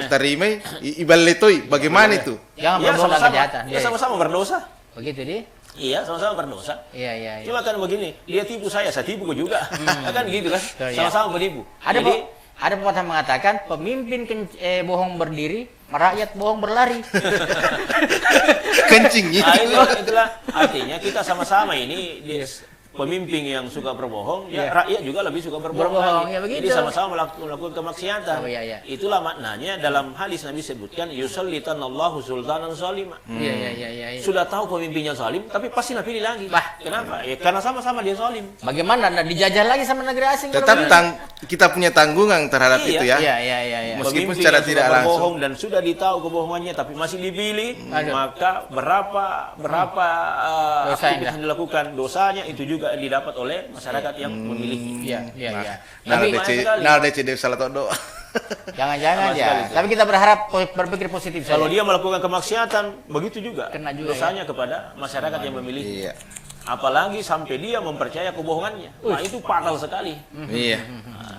terima ibaletoi. Bagaimana itu? Jangan berbuat kejahatan. Sama-sama berdosa. Begitu dia. Iya, sama-sama berdosa. Iya. Cuma kan begini, dia tipu saya tipu kok juga. Kan gitu kan? Sama-sama menipu. Ada pepatah mengatakan pemimpin bohong berdiri, rakyat bohong berlari. Kencing. Itulah artinya kita sama-sama ini pemimpin yang suka berbohong, rakyat juga lebih suka berbohong. Jadi sama-sama melakukan kemaksiatan. Itulah maknanya dalam hadis Nabi sebutkan yusallitanallahu sultanan zalima. Sudah tahu pemimpinnya zalim, tapi pasti pilih lagi. Kenapa? Karena sama-sama dia zalim. Bagaimana Anda dijajah lagi sama negeri asing? Tetap kita punya tanggungan terhadap itu ya. Iya. Meskipun secara tidak langsung berbohong dan sudah ditahu kebohongannya tapi masih dipilih, maka berapa aktivitas yang dilakukan dosanya itu juga didapat oleh masyarakat yang memiliki. Iya. Nah, DCD salah todo. Jangan-jangan ya. Tapi kita berharap berpikir positif. Kalau dia melakukan kemaksiatan, begitu juga kena juga dosanya kepada masyarakat yang memiliki. Apalagi sampai dia mempercaya kebohongannya. Nah, itu fatal sekali.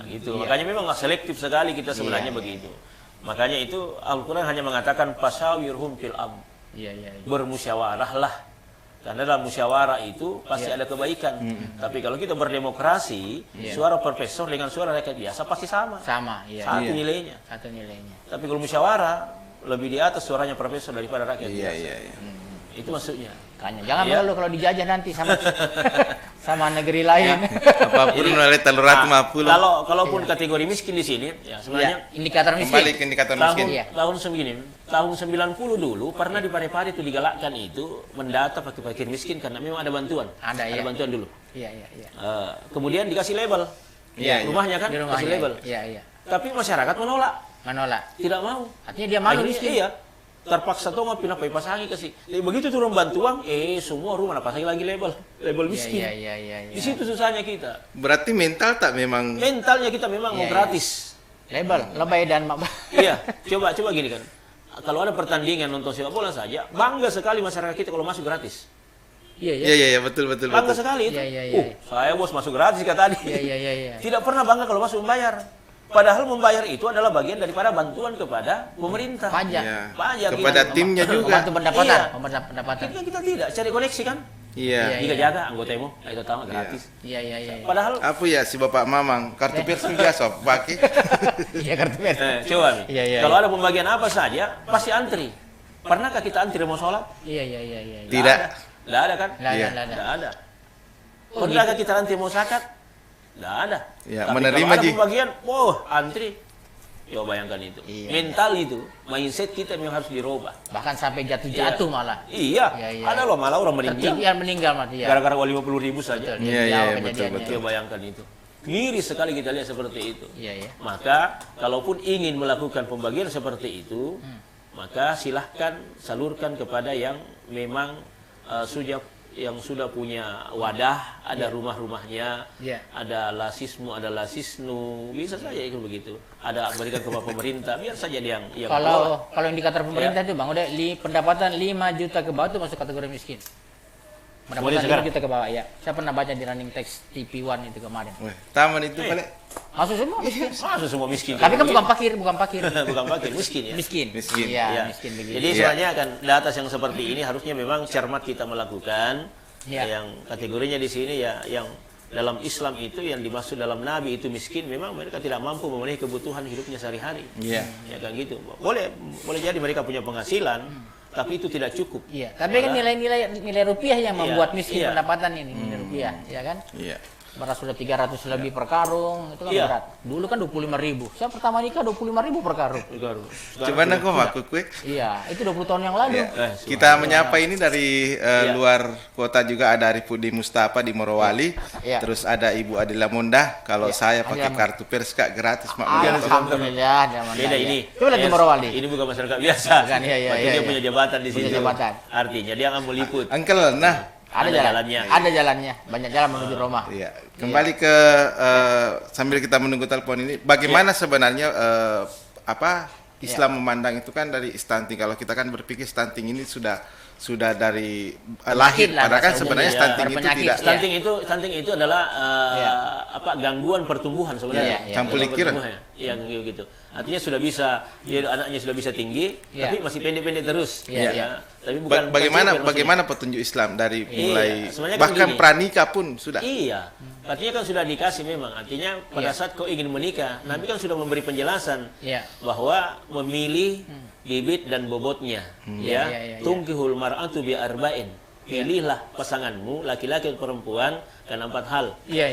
Gitu. Makanya memang selektif sekali kita sebenarnya begitu. Makanya itu Al-Quran hanya mengatakan fasawirhum fil amr. Bermusyawarahlah. Karena dalam musyawarah itu pasti ada kebaikan. Tapi kalau kita berdemokrasi, suara profesor dengan suara rakyat biasa pasti sama. Satu nilainya. Tapi kalau musyawarah lebih di atas suaranya profesor daripada rakyat biasa. Itu maksudnya. Jangan mengeluh kalau dijajah nanti sama negeri lain. Apapun melalui telur ratu mapul. Kalaupun kategori miskin di sini, sebenarnya indikator miskin. Kembali ke indikator miskin. Tahun 90 dulu pernah di Parepare itu digalakkan itu mendata fakir miskin karena memang ada bantuan. Ada bantuan dulu. Iya. Kemudian dikasih label. Rumahnya kan dikasih label. Iya. Tapi masyarakat menolak. Tidak mau. Artinya dia malu miskin. Iya. Terpaksa tuh nggak pindah pasangi kasih. Begitu turun bantuan, semua rumah pasangi lagi label miskin. Iya. Di situ susahnya kita. Berarti mental tak memang. Mentalnya kita memang mau gratis. Label, lebay dan mak. Iya, coba gini kan. Kalau ada pertandingan nonton sepak bola saja, bangga sekali masyarakat kita kalau masuk gratis. Iya, betul. Bangga sekali itu. Saya bos masuk gratis kata tadi. Iya. Tidak pernah bangga kalau masuk membayar. Padahal membayar itu adalah bagian daripada bantuan kepada pemerintah. Pajak kepada timnya juga. Membantu pendapatan. Kita tidak cari koneksi kan? Iya. Jika jaga anggotemu, itu tahu gratis. Iya. Padahal apa ya si Bapak Mamang kartu persen biasa pakai. Iya kartu persen. Coba nih. Iya. Kalau ada pembagian apa saja pasti antri. Pernahkah kita antri mau sholat? Iya. Tidak. Tidak ada kan? Tidak ada. Pernahkah kita antri mau zakat? Tidak ada. Ya, tapi menerima kalau ada pembagian, antri. Coba bayangkan itu. Iya. Mental itu, mindset kita memang harus dirubah. Bahkan sampai jatuh-jatuh malah. Iya. Iya. Ada loh malah orang meninggal Ketinggian meninggal mati ya. gara-gara uang 50.000 saja. Betul. Iya, iya, Jauh betul, kejadiannya. betul. Coba bayangkan itu. Miris sekali kita lihat seperti itu. Iya, iya. Maka kalaupun ingin melakukan pembagian seperti itu, maka silahkan salurkan kepada yang memang sudah punya wadah, ada rumah-rumahnya, Iya. ada lasismu, ada lasisnu, bisa saja itu begitu. Ada berikan kepada pemerintah, biar saja dia yang kelola. Kalau indikator pemerintah itu Bang, udah pendapatan 5 juta ke bawah itu masuk kategori miskin. Boleh Pendapatan 5 sekarang? juta ke bawah ya. Saya pernah baca di running text TV1 itu kemarin. Weh, taman itu paling Masuk semua miskin. Masuk semua miskin. Tapi kan bukan pakir. bukan pakir, miskin ya. Miskin. Miskin. Iya, Ya. miskin begitu. Jadi Iya. sebenarnya kan data yang seperti ini harusnya memang cermat kita melakukan. Iya. Yang kategorinya di sini ya yang dalam Islam itu yang dimaksud dalam Nabi itu miskin, memang mereka tidak mampu memenuhi kebutuhan hidupnya sehari-hari. Iya. Ya kan gitu. Boleh jadi mereka punya penghasilan, tapi itu tidak cukup. Iya, tapi kan nilai rupiah yang membuat miskin iya. pendapatan ini, nilai rupiah, ya kan? Iya. Beras sudah 300 lebih per karung, itu kan Iya. berat. Dulu kan 25.000. Saya pertama nikah 25.000 per karung. Coba nak aku quick. Iya, itu 20 tahun yang lalu. Ya. Kita menyapa ini dari luar kota juga ada Arifudi Mustafa di Morowali. Iya. Terus ada Ibu Adila Mondah. Kalau Iya, saya pakai Adila kartu Perska gratis Mak. Alhamdulillah, zaman Beda saya. ini. Coba lihat di Morowali. Ini bukan masyarakat biasa. Bukan, iya, Berarti iya, dia iya. punya jabatan di Punya situ. jabatan. Artinya dia akan meliput. Uncle, nah. Ada Ada jalannya. jalannya. Ada jalannya. Banyak jalan menuju Roma. Iya. Kembali ke sambil kita menunggu telepon ini, bagaimana sebenarnya Islam memandang itu kan dari stunting. Kalau kita kan berpikir stunting ini sudah dari lahir, lah, padahal kan bahasa sebenarnya umumnya. stunting itu Berpenyakit. tidak. Stunting itu adalah Iya. gangguan pertumbuhan sebenarnya. Iya, iya. Campur Gangguan likiran. pertumbuhan, yang gitu. Artinya sudah bisa anaknya sudah bisa tinggi, Iya. tapi masih pendek-pendek terus. Iya, Ya. iya. Tapi bukan Bagaimana petunjuk Islam dari mulai sebenarnya kan bahkan gini. pranikah pun sudah. Iya, artinya kan sudah dikasih memang. Artinya pada Iya. saat kau ingin menikah, Nabi kan sudah memberi penjelasan Iya. bahwa memilih bibit dan bobotnya, Iya, iya, iya. Tungkihul mar'atu bi arba'in. Pilihlah pasanganmu laki-laki dan perempuan karena 4 hal. Iya.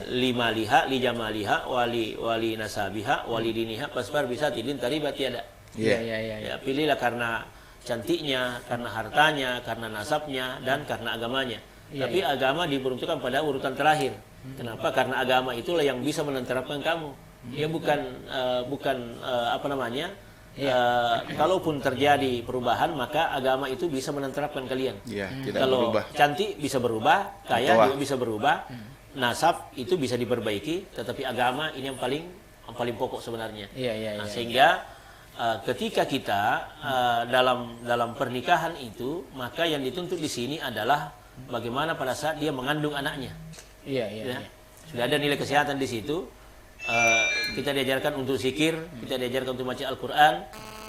5 liha, li jamaliha, wali nasabiha, wali diniha, pasbar bisa tidin taribat tiada. Iya. Ya, pilihlah karena cantiknya, karena hartanya, karena nasabnya, dan karena agamanya. Iya, Tapi agama diperuntukkan pada urutan terakhir. Kenapa? Karena agama itulah yang bisa menenterapkan kamu. Dia bukan apa namanya? Kalaupun terjadi perubahan, maka agama itu bisa menenterapkan kalian. Iya, tidak Kalau berubah. cantik bisa berubah, kaya Tua. juga bisa berubah, nasab itu bisa diperbaiki, tetapi agama ini yang paling pokok sebenarnya. Iya. Nah, sehingga ketika kita dalam pernikahan itu, maka yang dituntut di sini adalah bagaimana pada saat dia mengandung anaknya. Iya. Ya. Sudah ada nilai kesehatan di situ. Kita diajarkan untuk zikir, kita diajarkan untuk baca Al-Quran.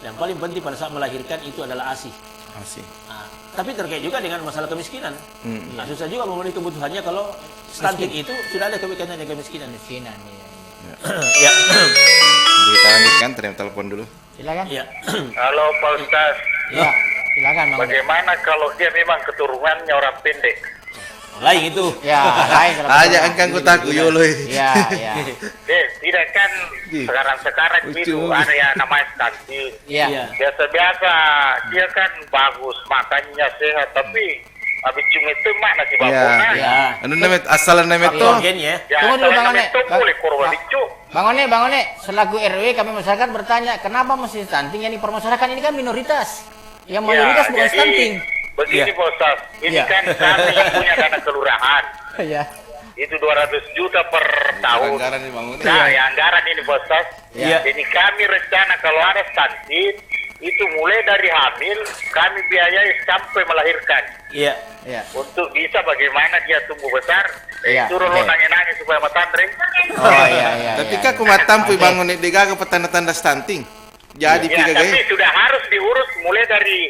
Yang paling penting pada saat melahirkan itu adalah ASI. Masih. Nah, tapi terkait juga dengan masalah kemiskinan. Nah, susah juga memenuhi kebutuhannya kalau stunting itu sudah ada kaitannya dengan kemiskinan. Miskinan, iya. Ya. Kita lanjutkan terima telepon dulu. Silakan. Ya. Halo Pak Ustaz, Iya. Silakan, Bang. bagaimana kalau dia memang keturunannya orang pendek? Lain itu. Ya, lain kalau Aja angkang ku taku yoloi. Iya. Tidak kan sekarang itu ada yang namanya stunting. Iya. Biasa-biasa dia kan bagus, makannya sehat, tapi habis cuma itu mana sih Iya. babona? Iya. Anu namet asalan namet to. Gennya. Ya, Tunggu dulu, Bang Ane. itu boleh korban bicu. Bang One, selaku RW kami masyarakat bertanya, kenapa mesti stunting? Yang dipermasalahkan ini kan minoritas. Yang mayoritas bukan jadi, stunting. Begini Iya. Pak Ustaz, ini Iya. kan kami yang punya dana kelurahan. Iya. Itu 200 juta per tahun. Anggaran dibangun. Nah, ya anggaran ini Pak Ustaz. Iya. Jadi kami rencana kalau ada stunting, itu mulai dari hamil, kami biayai sampai melahirkan. Iya. Iya. Untuk bisa bagaimana dia tumbuh besar, Iya, suruh lo oke. nangis-nangis supaya matandring. Oh iya. Tapi kan kumatampu Oke. bangun di gaga petanda-tanda stunting. Jadi Ya, piga tapi gaya. sudah harus diurus mulai dari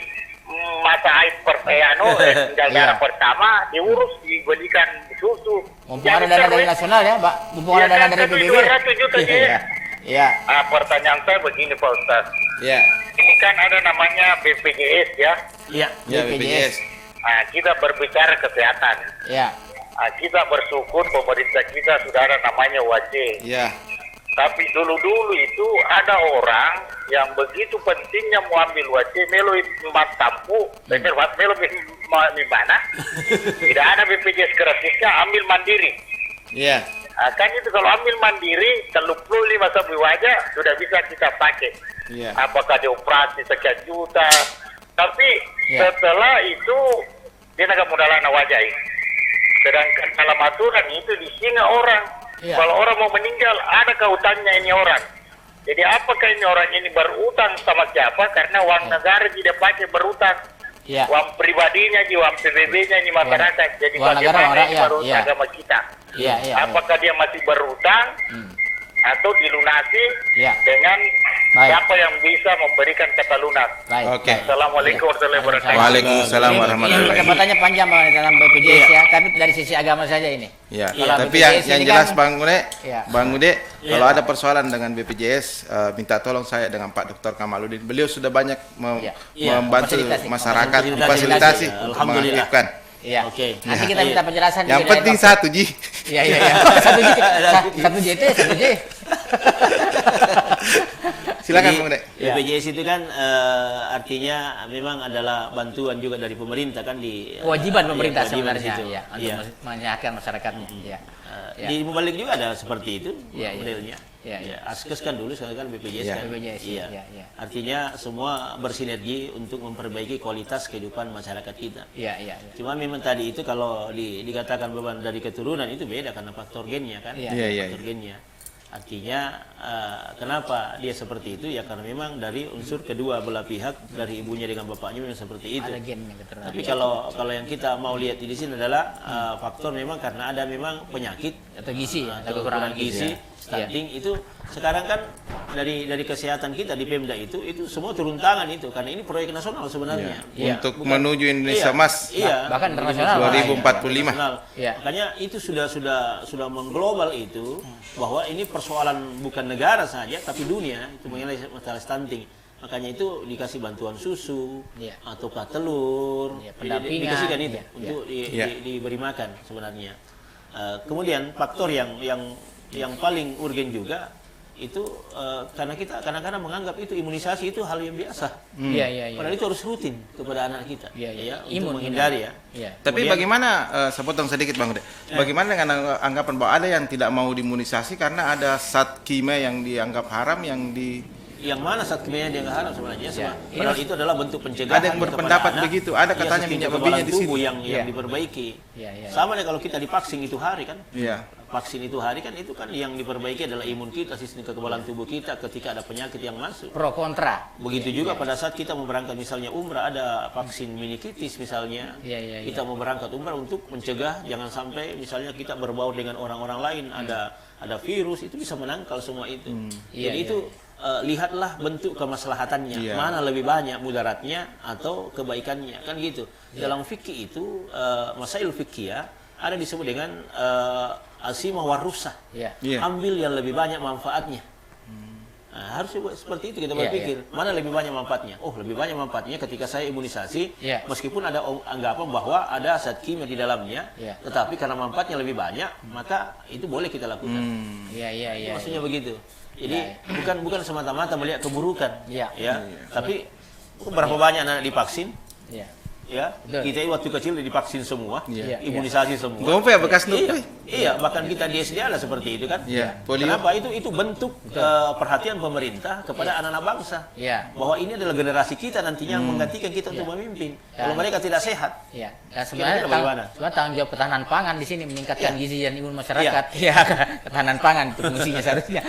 masa haid tinggal Iya. darah pertama, diurus, diberikan susu. Mumpung ada dana dari nasional ya, Pak. Mumpung ada Iya, dana kan, dari tapi PBB. 200 juta Iya. dia. Iya. Pertanyaan saya begini Pak Ustaz. Ya. Ini kan ada namanya BPJS ya. Iya. Ya BPJS. Nah, kita berbicara kesehatan. Iya. Kita bersyukur pemerintah kita sudah ada namanya WAJ. Ya. Tapi dulu-dulu itu ada orang yang begitu pentingnya mau ambil wajib melo tampu, melo mana? Tidak ada BPJS gratisnya, ambil mandiri. Iya. Kan itu kalau ambil mandiri, 35 sampai wajah sudah bisa kita pakai. Iya. Apakah dioperasi sekian juta? Tapi setelah itu dia nggak modal wajah. Sedangkan dalam aturan itu disinga orang. Kalau orang mau meninggal, ada kehutannya ini orang. Jadi apakah ini orang ini berutang sama siapa? Karena uang negara tidak pakai berutang. Uang pribadinya, uang PBB-nya ini masyarakat. Jadi Uang bagaimana negara, ini berutang sama kita? Apakah dia masih berutang atau dilunasi dengan siapa yang bisa memberikan kata lunas? Oke. Assalamualaikum warahmatullahi wabarakatuh. Waalaikumsalam warahmatullahi wabarakatuh. Pertanyaannya panjang Bang dalam BPJS ya, tapi dari sisi agama saja ini. Ya, Kalau tapi BPJS yang ini jelas kan- Bang Ude, kalau ada persoalan dengan BPJS, minta tolong saya dengan Pak Dr. Kamaludin. Beliau sudah banyak membantu Fasilitasi. masyarakat, Fasilitasi. fasilitasi untuk Alhamdulillah. mengaktifkan. Iya. Oke. Nanti kita minta penjelasan Yang juga penting dari Pak. satu, Ji. Iya. Satu J. Satu JT, satu J. Silakan Jadi, Bang Ude. BPJS itu kan artinya memang adalah bantuan juga dari pemerintah kan di Kewajiban pemerintah kewajiban sebenarnya situ. ya, untuk menyehatkan masyarakatnya. Iya. Di Mubalik juga ada seperti itu Iya. modelnya. Iya. Askes kan dulu, sekarang kan BPJS Iya. kan. BPJS, Iya. iya. Artinya semua bersinergi untuk memperbaiki kualitas kehidupan masyarakat kita. Iya. Cuma memang tadi itu kalau dikatakan beban dari keturunan itu beda karena faktor gennya kan. Iya. Iya. Faktor gennya. Artinya kenapa dia seperti itu ya karena memang dari unsur kedua belah pihak dari ibunya dengan bapaknya memang seperti itu. Ada gennya keturunan. Tapi kalau yang kita mau lihat di sini adalah faktor memang karena ada memang penyakit Atau gizi ya, atau kekurangan gizi, stunting itu sekarang kan dari kesehatan kita di Pemda itu semua turun tangan itu karena ini proyek nasional sebenarnya. Iya. Untuk menuju Indonesia Emas Iya. Bahkan internasional. 2045. Nasional. Iya. Makanya itu sudah mengglobal itu bahwa ini persoalan bukan negara saja tapi dunia itu mengenai masalah stunting. Makanya itu dikasih bantuan susu ataukah telur, pendampingan. dikasihkan itu Iya. untuk Iya. diberi makan sebenarnya. Kemudian faktor yang paling urgen juga itu karena kita kadang-kadang menganggap itu imunisasi itu hal yang biasa. Iya. Padahal itu harus rutin kepada anak kita. Iya. Untuk Imun, menghindari ya. Iya. Tapi Kemudian- bagaimana, saya potong sedikit Bang Ude, bagaimana dengan anggapan bahwa ada yang tidak mau diimunisasi karena ada zat kimia yang dianggap haram Yang mana saat kimia dia nggak harap sebenarnya Ini padahal itu adalah bentuk pencegahan. Ada yang kepada berpendapat anak. begitu, ada Iya, katanya sistem minyak kekebalan babinya di tubuh situ. yang Iya. diperbaiki. Iya. Sama deh kalau kita divaksin itu hari kan. Iya. Vaksin itu hari kan itu kan yang diperbaiki adalah imun kita, sistem kekebalan tubuh kita ketika ada penyakit yang masuk. Pro kontra. Begitu juga pada saat kita mau berangkat misalnya umrah ada vaksin meningitis misalnya. Iya. Kita mau berangkat umrah untuk mencegah jangan sampai misalnya kita berbaur dengan orang-orang lain ada virus itu bisa menangkal semua itu. Iya, Jadi itu lihatlah bentuk kemaslahatannya, Iya. mana lebih banyak mudaratnya atau kebaikannya kan gitu. Dalam fikih itu masail fikih ya ada disebut dengan asimah warusah. Iya. Iya. Ambil yang lebih banyak manfaatnya. Nah, harus seperti itu kita Iya, berpikir mana lebih banyak manfaatnya. Oh lebih banyak manfaatnya ketika saya imunisasi Iya. meskipun ada anggapan bahwa ada zat kimia di dalamnya, Iya. tetapi karena manfaatnya lebih banyak maka itu boleh kita lakukan. Iya. Maksudnya begitu. Jadi Iya. bukan semata-mata melihat keburukan, Iya. ya. Tapi berapa banyak anak divaksin, Iya. ya? Betul. Kita waktu kecil divaksin semua, Iya. imunisasi semua. Gompe ya bekas nupi. Iya, bahkan kita di SD ada seperti itu kan. Iya, polio. Kenapa? Itu bentuk perhatian pemerintah kepada anak-anak bangsa. Iya. Bahwa ini adalah generasi kita nantinya yang menggantikan kita untuk memimpin. Kalau mereka tidak sehat, Iya. Ya, sebenarnya Kira-kira bagaimana? sebenarnya tanggung jawab ketahanan pangan di sini meningkatkan Iya. gizi dan imun masyarakat. Iya, ketahanan pangan itu fungsinya seharusnya.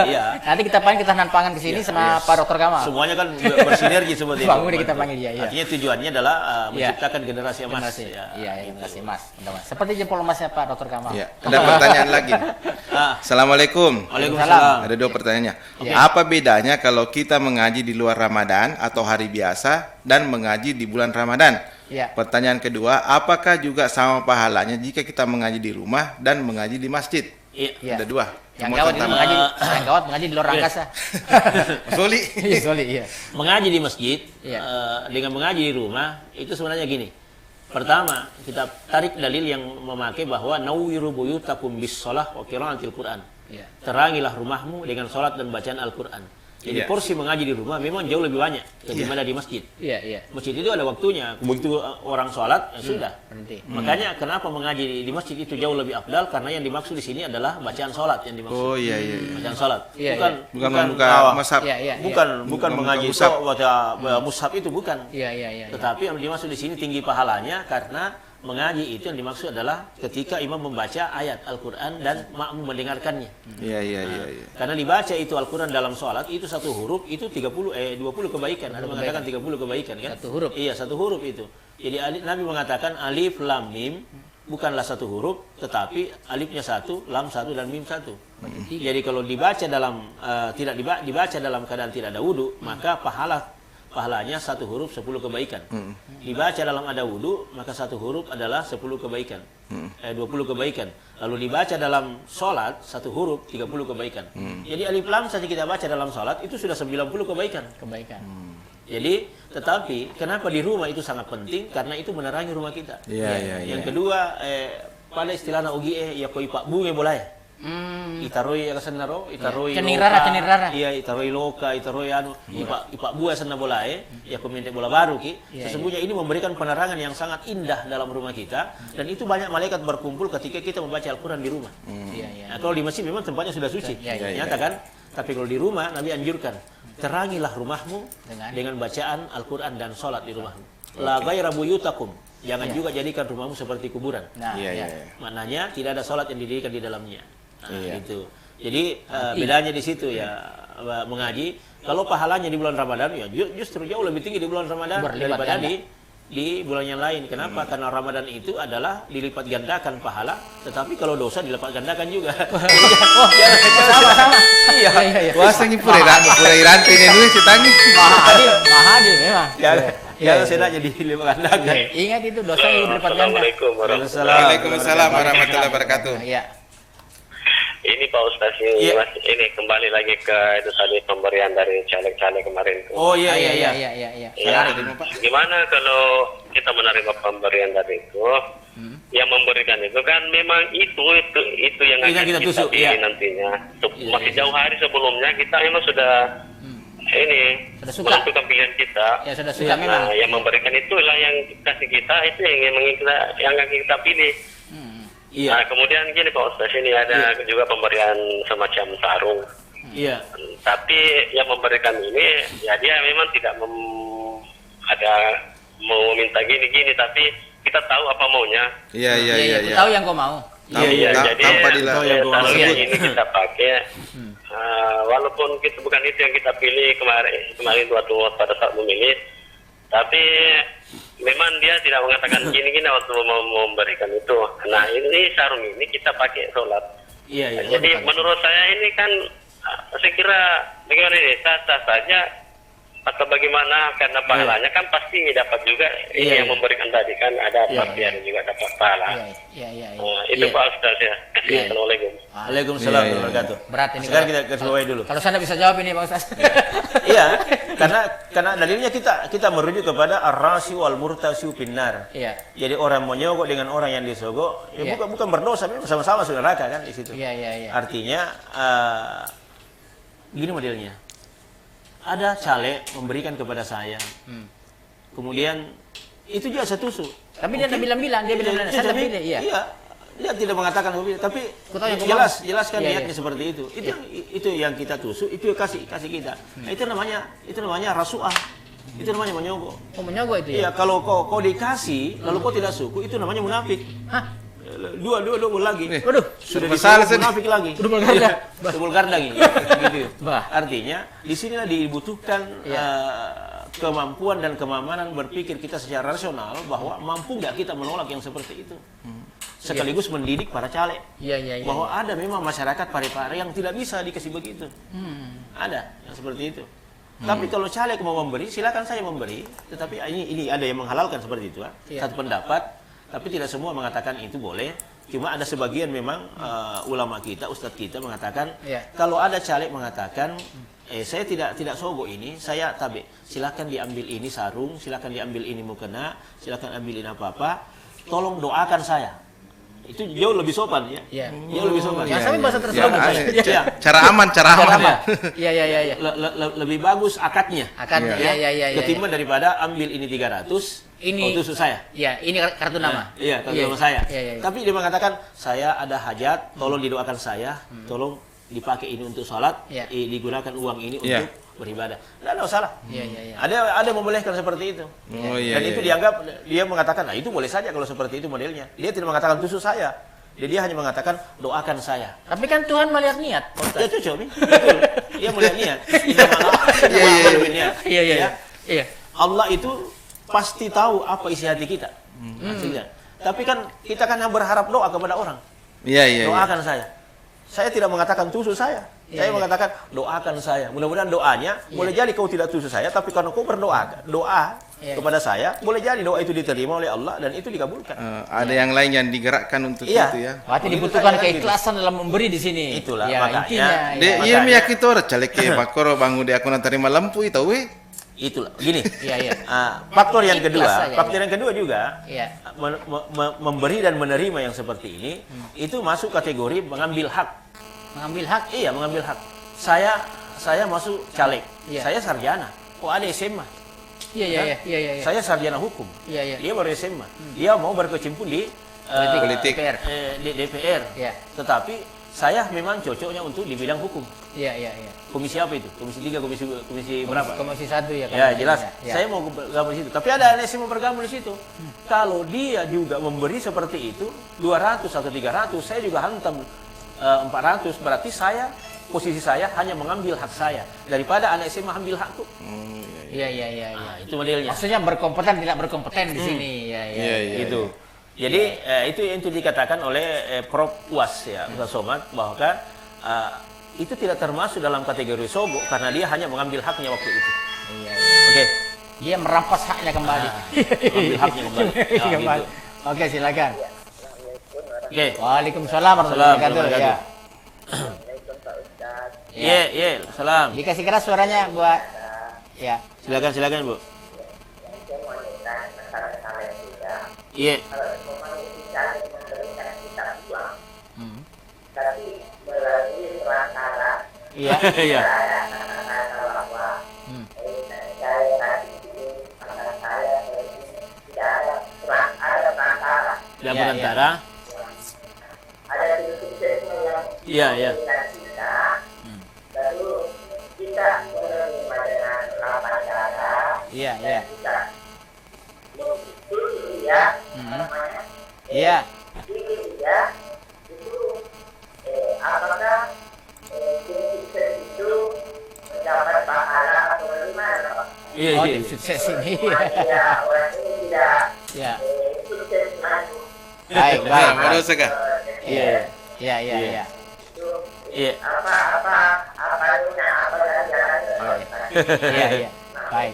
Iya. Nanti kita panggil ketahanan pangan ke sini sama Pak Dr. Kamal. semuanya kan bersinergi seperti itu. Bangun deh kita panggil dia, iya. Artinya tujuannya adalah Iya. menciptakan generasi emas. Generasi. Ya. Iya, generasi emas. Mas. Seperti jempol emasnya Pak Dr. Kamal. Iya. Ada pertanyaan lagi. Ah, Assalamualaikum. Waalaikumsalam. Ada dua pertanyaannya. Oke. Apa bedanya kalau kita mengaji di luar Ramadan atau hari biasa dan mengaji di bulan Ramadan? Iya. Pertanyaan kedua, apakah juga sama pahalanya jika kita mengaji di rumah dan mengaji di masjid? Iya. Iya. Ada dua. Yang Semua gawat itu tentang- mengaji di luar angkasa. Soli. Iya, sorry, iya. Mengaji di masjid Iya. dengan mengaji di rumah itu sebenarnya gini. Pertama, kita tarik dalil yang memakai bahwa nawiru buyutakum bis shalah wa qiraatil Qur'an. Iya. Terangilah rumahmu dengan sholat dan bacaan Al-Quran. Jadi Iya. porsi mengaji di rumah memang jauh lebih banyak ketimbang di masjid. Iya, iya. Masjid itu ada waktunya. Begitu orang sholat, ya sudah. Berhenti. Makanya kenapa mengaji di masjid itu jauh lebih afdal, karena yang dimaksud di sini adalah bacaan sholat yang dimaksud. Oh iya iya. Bacaan sholat. Iya, Bukan membuka mashab. Iya, iya. Bukan Bukan mengaji membuka itu baca mushaf itu bukan. Iya, iya, iya. Tetapi yang dimaksud di sini tinggi pahalanya karena mengaji itu yang dimaksud adalah ketika imam membaca ayat Al-Quran dan makmum mendengarkannya. Iya iya iya iya. Karena dibaca itu Al-Quran dalam sholat itu satu huruf itu 20 kebaikan. Ada mengatakan 30 kebaikan kan? Satu huruf. Iya, satu huruf itu. Jadi Nabi mengatakan alif lam mim bukanlah satu huruf, tetapi alifnya satu, lam satu dan mim satu. Jadi kalau dibaca dalam dibaca dalam keadaan tidak ada wudu, maka pahalanya satu huruf 10 kebaikan. Dibaca dalam ada wudu, maka satu huruf adalah 10 kebaikan. 20 kebaikan. Lalu dibaca dalam sholat, satu huruf 30 kebaikan. Jadi alif lam saja kita baca dalam sholat, itu sudah 90 kebaikan. Jadi, tetapi kenapa di rumah itu sangat penting? Karena itu menerangi rumah kita. Yang kedua, pada istilah ugi ya koi pak bunge boleh. Itaroi ya kesenaro, itaroi cenirara. Iya, itaroi loka, itaroi anu, ipak buah sana bola ya komente bola baru ki. Sesungguhnya ini memberikan penerangan yang sangat indah dalam rumah kita, dan itu banyak malaikat berkumpul ketika kita membaca Al-Quran di rumah. Nah, kalau di masjid memang tempatnya sudah suci, nyata kan? Tapi kalau di rumah Nabi anjurkan, terangilah rumahmu dengan bacaan Al-Quran dan sholat di rumahmu. La ghaira buyutakum. Jangan juga jadikan rumahmu seperti kuburan. Maknanya tidak ada sholat yang didirikan di dalamnya. Gitu. Jadi bedanya di situ ya mengaji. Kalau pahalanya di bulan Ramadan ya justru jauh lebih tinggi di bulan Ramadan daripada di bulan yang lain. Kenapa? Karena Ramadan itu adalah dilipat gandakan pahala, tetapi kalau dosa dilipat gandakan juga. Sama-sama. Iya. Puasanya pura irante ini cetangi. Mahadil memang. Jangan senaknya dilipat gandakan. Ingat itu dosa yang dilipat ganda. Assalamualaikum warahmatullahi Waalaikumsalam warahmatullahi wabarakatuh. Iya. Ini Pak Ustaz ini kembali lagi ke itu tadi pemberian dari caleg-caleg kemarin tuh. Oh iya. Ya, gimana kalau kita menerima pemberian dari itu, yang memberikan itu kan memang itu yang akan kita tusuk, pilih nantinya. Masih jauh hari sebelumnya kita memang sudah menentukan pilihan kita. Ya sudah suka memang. Yang memberikan itulah yang kasih kita, itu yang akan kita pilih. Nah, kemudian gini Pak Ustaz, ini ada juga pemberian semacam sarung. Tapi yang memberikan ini, ya dia memang tidak mau minta gini-gini, tapi kita tahu apa maunya. Iya. Tahu yang kau mau. Iya, jadi sarung tersebut. ini kita pakai. Walaupun bukan itu yang kita pilih kemarin waktu pada saat memilih, tapi memang dia tidak mengatakan gini-gini waktu mau memberikan itu. Nah, ini sarung ini kita pakai sholat. Jadi menurut saya ini kan, saya kira bagaimana ini, sah-sah saja atau bagaimana, karena pahalanya kan pasti dapat juga. Ini yang memberikan tadi kan ada partian juga dapat pahala. Itu Pak Ustaz ya. Assalamualaikum. Waalaikumsalam warahmatullahi wabarakatuh. Berat ini. Sekarang kita garis bawahi dulu. Kalau saya bisa jawab ini Pak Ustaz. Iya, karena dalilnya kita merujuk kepada ar-rasi wal murtasi finnar. Iya. Jadi orang menyogok dengan orang yang disogok, bukan berdosa, memang sama-sama sudah neraka kan di situ. Iya. Artinya gini modelnya. Ada caleg memberikan kepada saya. Kemudian itu juga saya tusuk. Tapi dia bilang-bilang, saya pilih. Iya. Dia tidak mengatakan tapi jelaskan niatnya seperti itu. Itu yang kita tusuk, itu kasih kita. Nah, itu namanya rasuah. Itu namanya menyogok. Oh, menyogok itu ya? Iya, kalau kau dikasih lalu kau tidak suku, itu namanya munafik. Hah? Dua lagi. Waduh, sudah masalah munafik lagi. Double ganda lagi. Gitu. Bah. Artinya di sinilah dibutuhkan kemampuan dan kemamanan berpikir kita secara rasional bahwa mampu nggak kita menolak yang seperti itu. Sekaligus mendidik para caleg. Iya. Bahwa ada memang masyarakat Parepare yang tidak bisa dikasih begitu. Ada yang seperti itu. Tapi kalau caleg mau memberi, silakan saya memberi. Tetapi ini ada yang menghalalkan seperti itu. Satu pendapat. Tapi tidak semua mengatakan itu boleh. Cuma ada sebagian memang ulama kita, ustadz kita mengatakan kalau ada caleg mengatakan saya tidak sogok ini, saya tabe. Silakan diambil ini sarung, silakan diambil ini mukena, silakan ambil ini apa-apa. Tolong doakan saya. itu jauh lebih sopan ya. Iya. Jauh lebih sopan. Jangan Iya, sampai iya. bahasa tersebut. Iya. Cara aman Cara ya. apa? Iya. Lebih bagus akadnya. Akadnya. Iya. Iya. Ketimbang daripada ambil ini 300, Ini- tusuk saya. Iya, ini kartu nama. Iya, kartu Iya, nama saya. iya. Tapi dia mengatakan, saya ada hajat, tolong didoakan saya, tolong dipakai ini untuk sholat, Iya. digunakan uang ini Iya. untuk beribadah. Tidak ada masalah. Iya. Ada yang membolehkan seperti itu. Oh iya. Dan itu iya. dianggap, dia mengatakan, nah itu boleh saja kalau seperti itu modelnya. Dia tidak mengatakan tusuk saya. Dia hanya mengatakan, doakan saya. Tapi kan Tuhan melihat niat. Ya cocok nih. Betul. Dia melihat niat. Iya. Iya. Allah itu pasti tahu apa isi hati kita. Maksudnya. Tapi kan kita kan berharap doa kepada orang. Iya. Doakan saya. Saya tidak mengatakan tusuk saya. Saya Iya. mengatakan doakan saya. Mudah-mudahan doanya boleh jadi kau tidak tusuk saya, tapi karena kau berdoa Iya. kepada saya, boleh jadi doa itu diterima oleh Allah dan itu dikabulkan. Ada yang lain yang digerakkan untuk Iya. itu ya. Berarti Begitu dibutuhkan saja, keikhlasan dalam memberi di sini. Itulah, ya, makanya. intinya. Dia Ya. iya makanya- meyakini orang caleke bakoro bangun dia aku terima lempu itu we. Itulah. Gini. Iya. Faktor yang Ikhlas saja, faktor yang kedua juga Iya. memberi dan menerima yang seperti ini itu masuk kategori mengambil hak. Mengambil hak. Iya, mengambil hak. Saya masuk caleg. Iya. Saya sarjana. Kok ada SMA? Iya. Saya sarjana hukum. Iya. Dia baru SMA. Dia mau berkecimpung di Politik. DPR. di DPR. Iya. Tetapi saya memang cocoknya untuk di bidang hukum. Iya. Komisi apa itu? Komisi 3, komisi berapa? Komisi 1 ya. Ya jelas, Ya. saya mau bergabung di situ. Tapi ada anak SMA bergabung di situ. Kalau dia juga memberi seperti itu, 200 atau 300, saya juga hantam 400. Berarti posisi saya hanya mengambil hak saya. Daripada anak SMA ambil hakku. Iya. Nah, itu modelnya. Maksudnya berkompeten tidak berkompeten di sini. Iya. Gitu. Jadi itu yang dikatakan oleh Prof. UAS ya, Ustaz Somad, bahwa itu tidak termasuk dalam kategori sogok karena dia hanya mengambil haknya waktu itu. Iya. Oke. Dia merampas haknya kembali. Mengambil haknya kembali. Ya, Kembali. gitu. Oke, silakan. Oke. Waalaikumsalam warahmatullahi wabarakatuh. Ya. Iya, salam. Dikasih keras suaranya buat ya. Silakan Bu. Iya. Iya. Iya. Dan Iya, perantara. Iya. Iya. Iya. Iya. Oh, tim sukses ini. Ya. Baik. Baru sekah. Iya. Iya. Iya. Iya. Baik.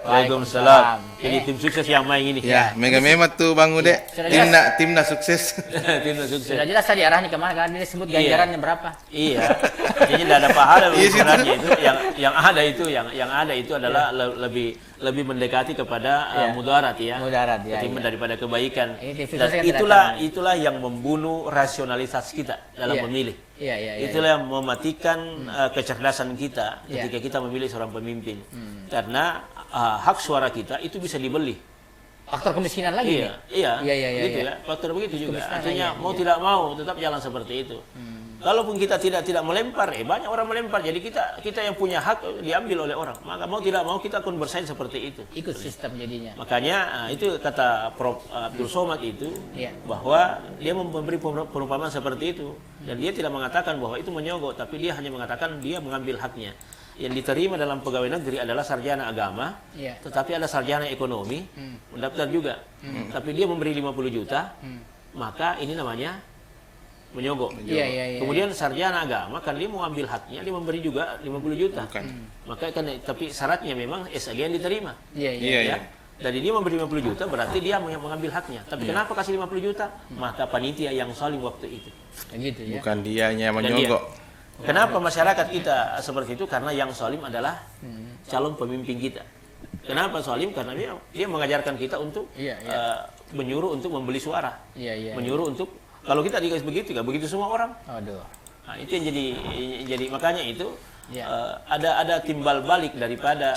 Waalaikumsalam. Jadi tim sukses yang main ini. Ya, mega memat tuh Bang Ude. Sudah Timna sukses. Tim sukses. Sudah jelas tadi arahnya kemana kan? Ini disebut ganjarannya berapa? Iya. Jadi tidak ada pahala Iya, sebenarnya itu yang ada itu adalah lebih mendekati kepada mudarat ya. Mudarat, ya, Ketimbang iya. daripada kebaikan. Ini Dan kan tidak itulah yang membunuh rasionalitas kita dalam Iya. memilih. Iya. Itulah yang mematikan kecerdasan kita Iya. ketika kita memilih seorang pemimpin. Karena hak suara kita itu bisa dibeli. Faktor kemiskinan lagi nih. Iya, gitu iya. ya. Faktor begitu juga. Kemiskinan Artinya lagi, mau iya. tidak mau tetap jalan seperti itu. Kalaupun kita tidak melempar, banyak orang melempar. Jadi kita yang punya hak diambil oleh orang. Maka mau tidak mau kita akan bersaing seperti itu. Ikut sistem jadinya. Makanya itu kata Prof. Abdul Somad itu Iya. bahwa dia memberi perumpamaan seperti itu dan dia tidak mengatakan bahwa itu menyogok, tapi dia hanya mengatakan dia mengambil haknya. Yang diterima dalam pegawai negeri adalah sarjana agama, Iya. tetapi ada sarjana ekonomi, mendaftar juga. Tapi dia memberi 50 juta, maka ini namanya menyogok. Iya. Kemudian sarjana agama kan dia mau ambil haknya, dia memberi juga 50 juta. Maka kan tapi syaratnya memang SAG yang diterima. Iya. Ya. Jadi dia memberi 50 juta berarti dia mengambil haknya. Tapi kenapa kasih 50 juta? Maka panitia yang saling waktu itu. Gitu ya. Bukan dianya Dan menyogok. Kenapa masyarakat kita seperti itu? Karena yang salim adalah calon pemimpin kita. Kenapa salim? Karena dia mengajarkan kita untuk Iya. menyuruh untuk membeli suara, Iya. menyuruh untuk Kalau kita dikasih begitu, nggak begitu semua orang. Aduh. Nah, itu yang jadi makanya itu Ya. ada timbal balik daripada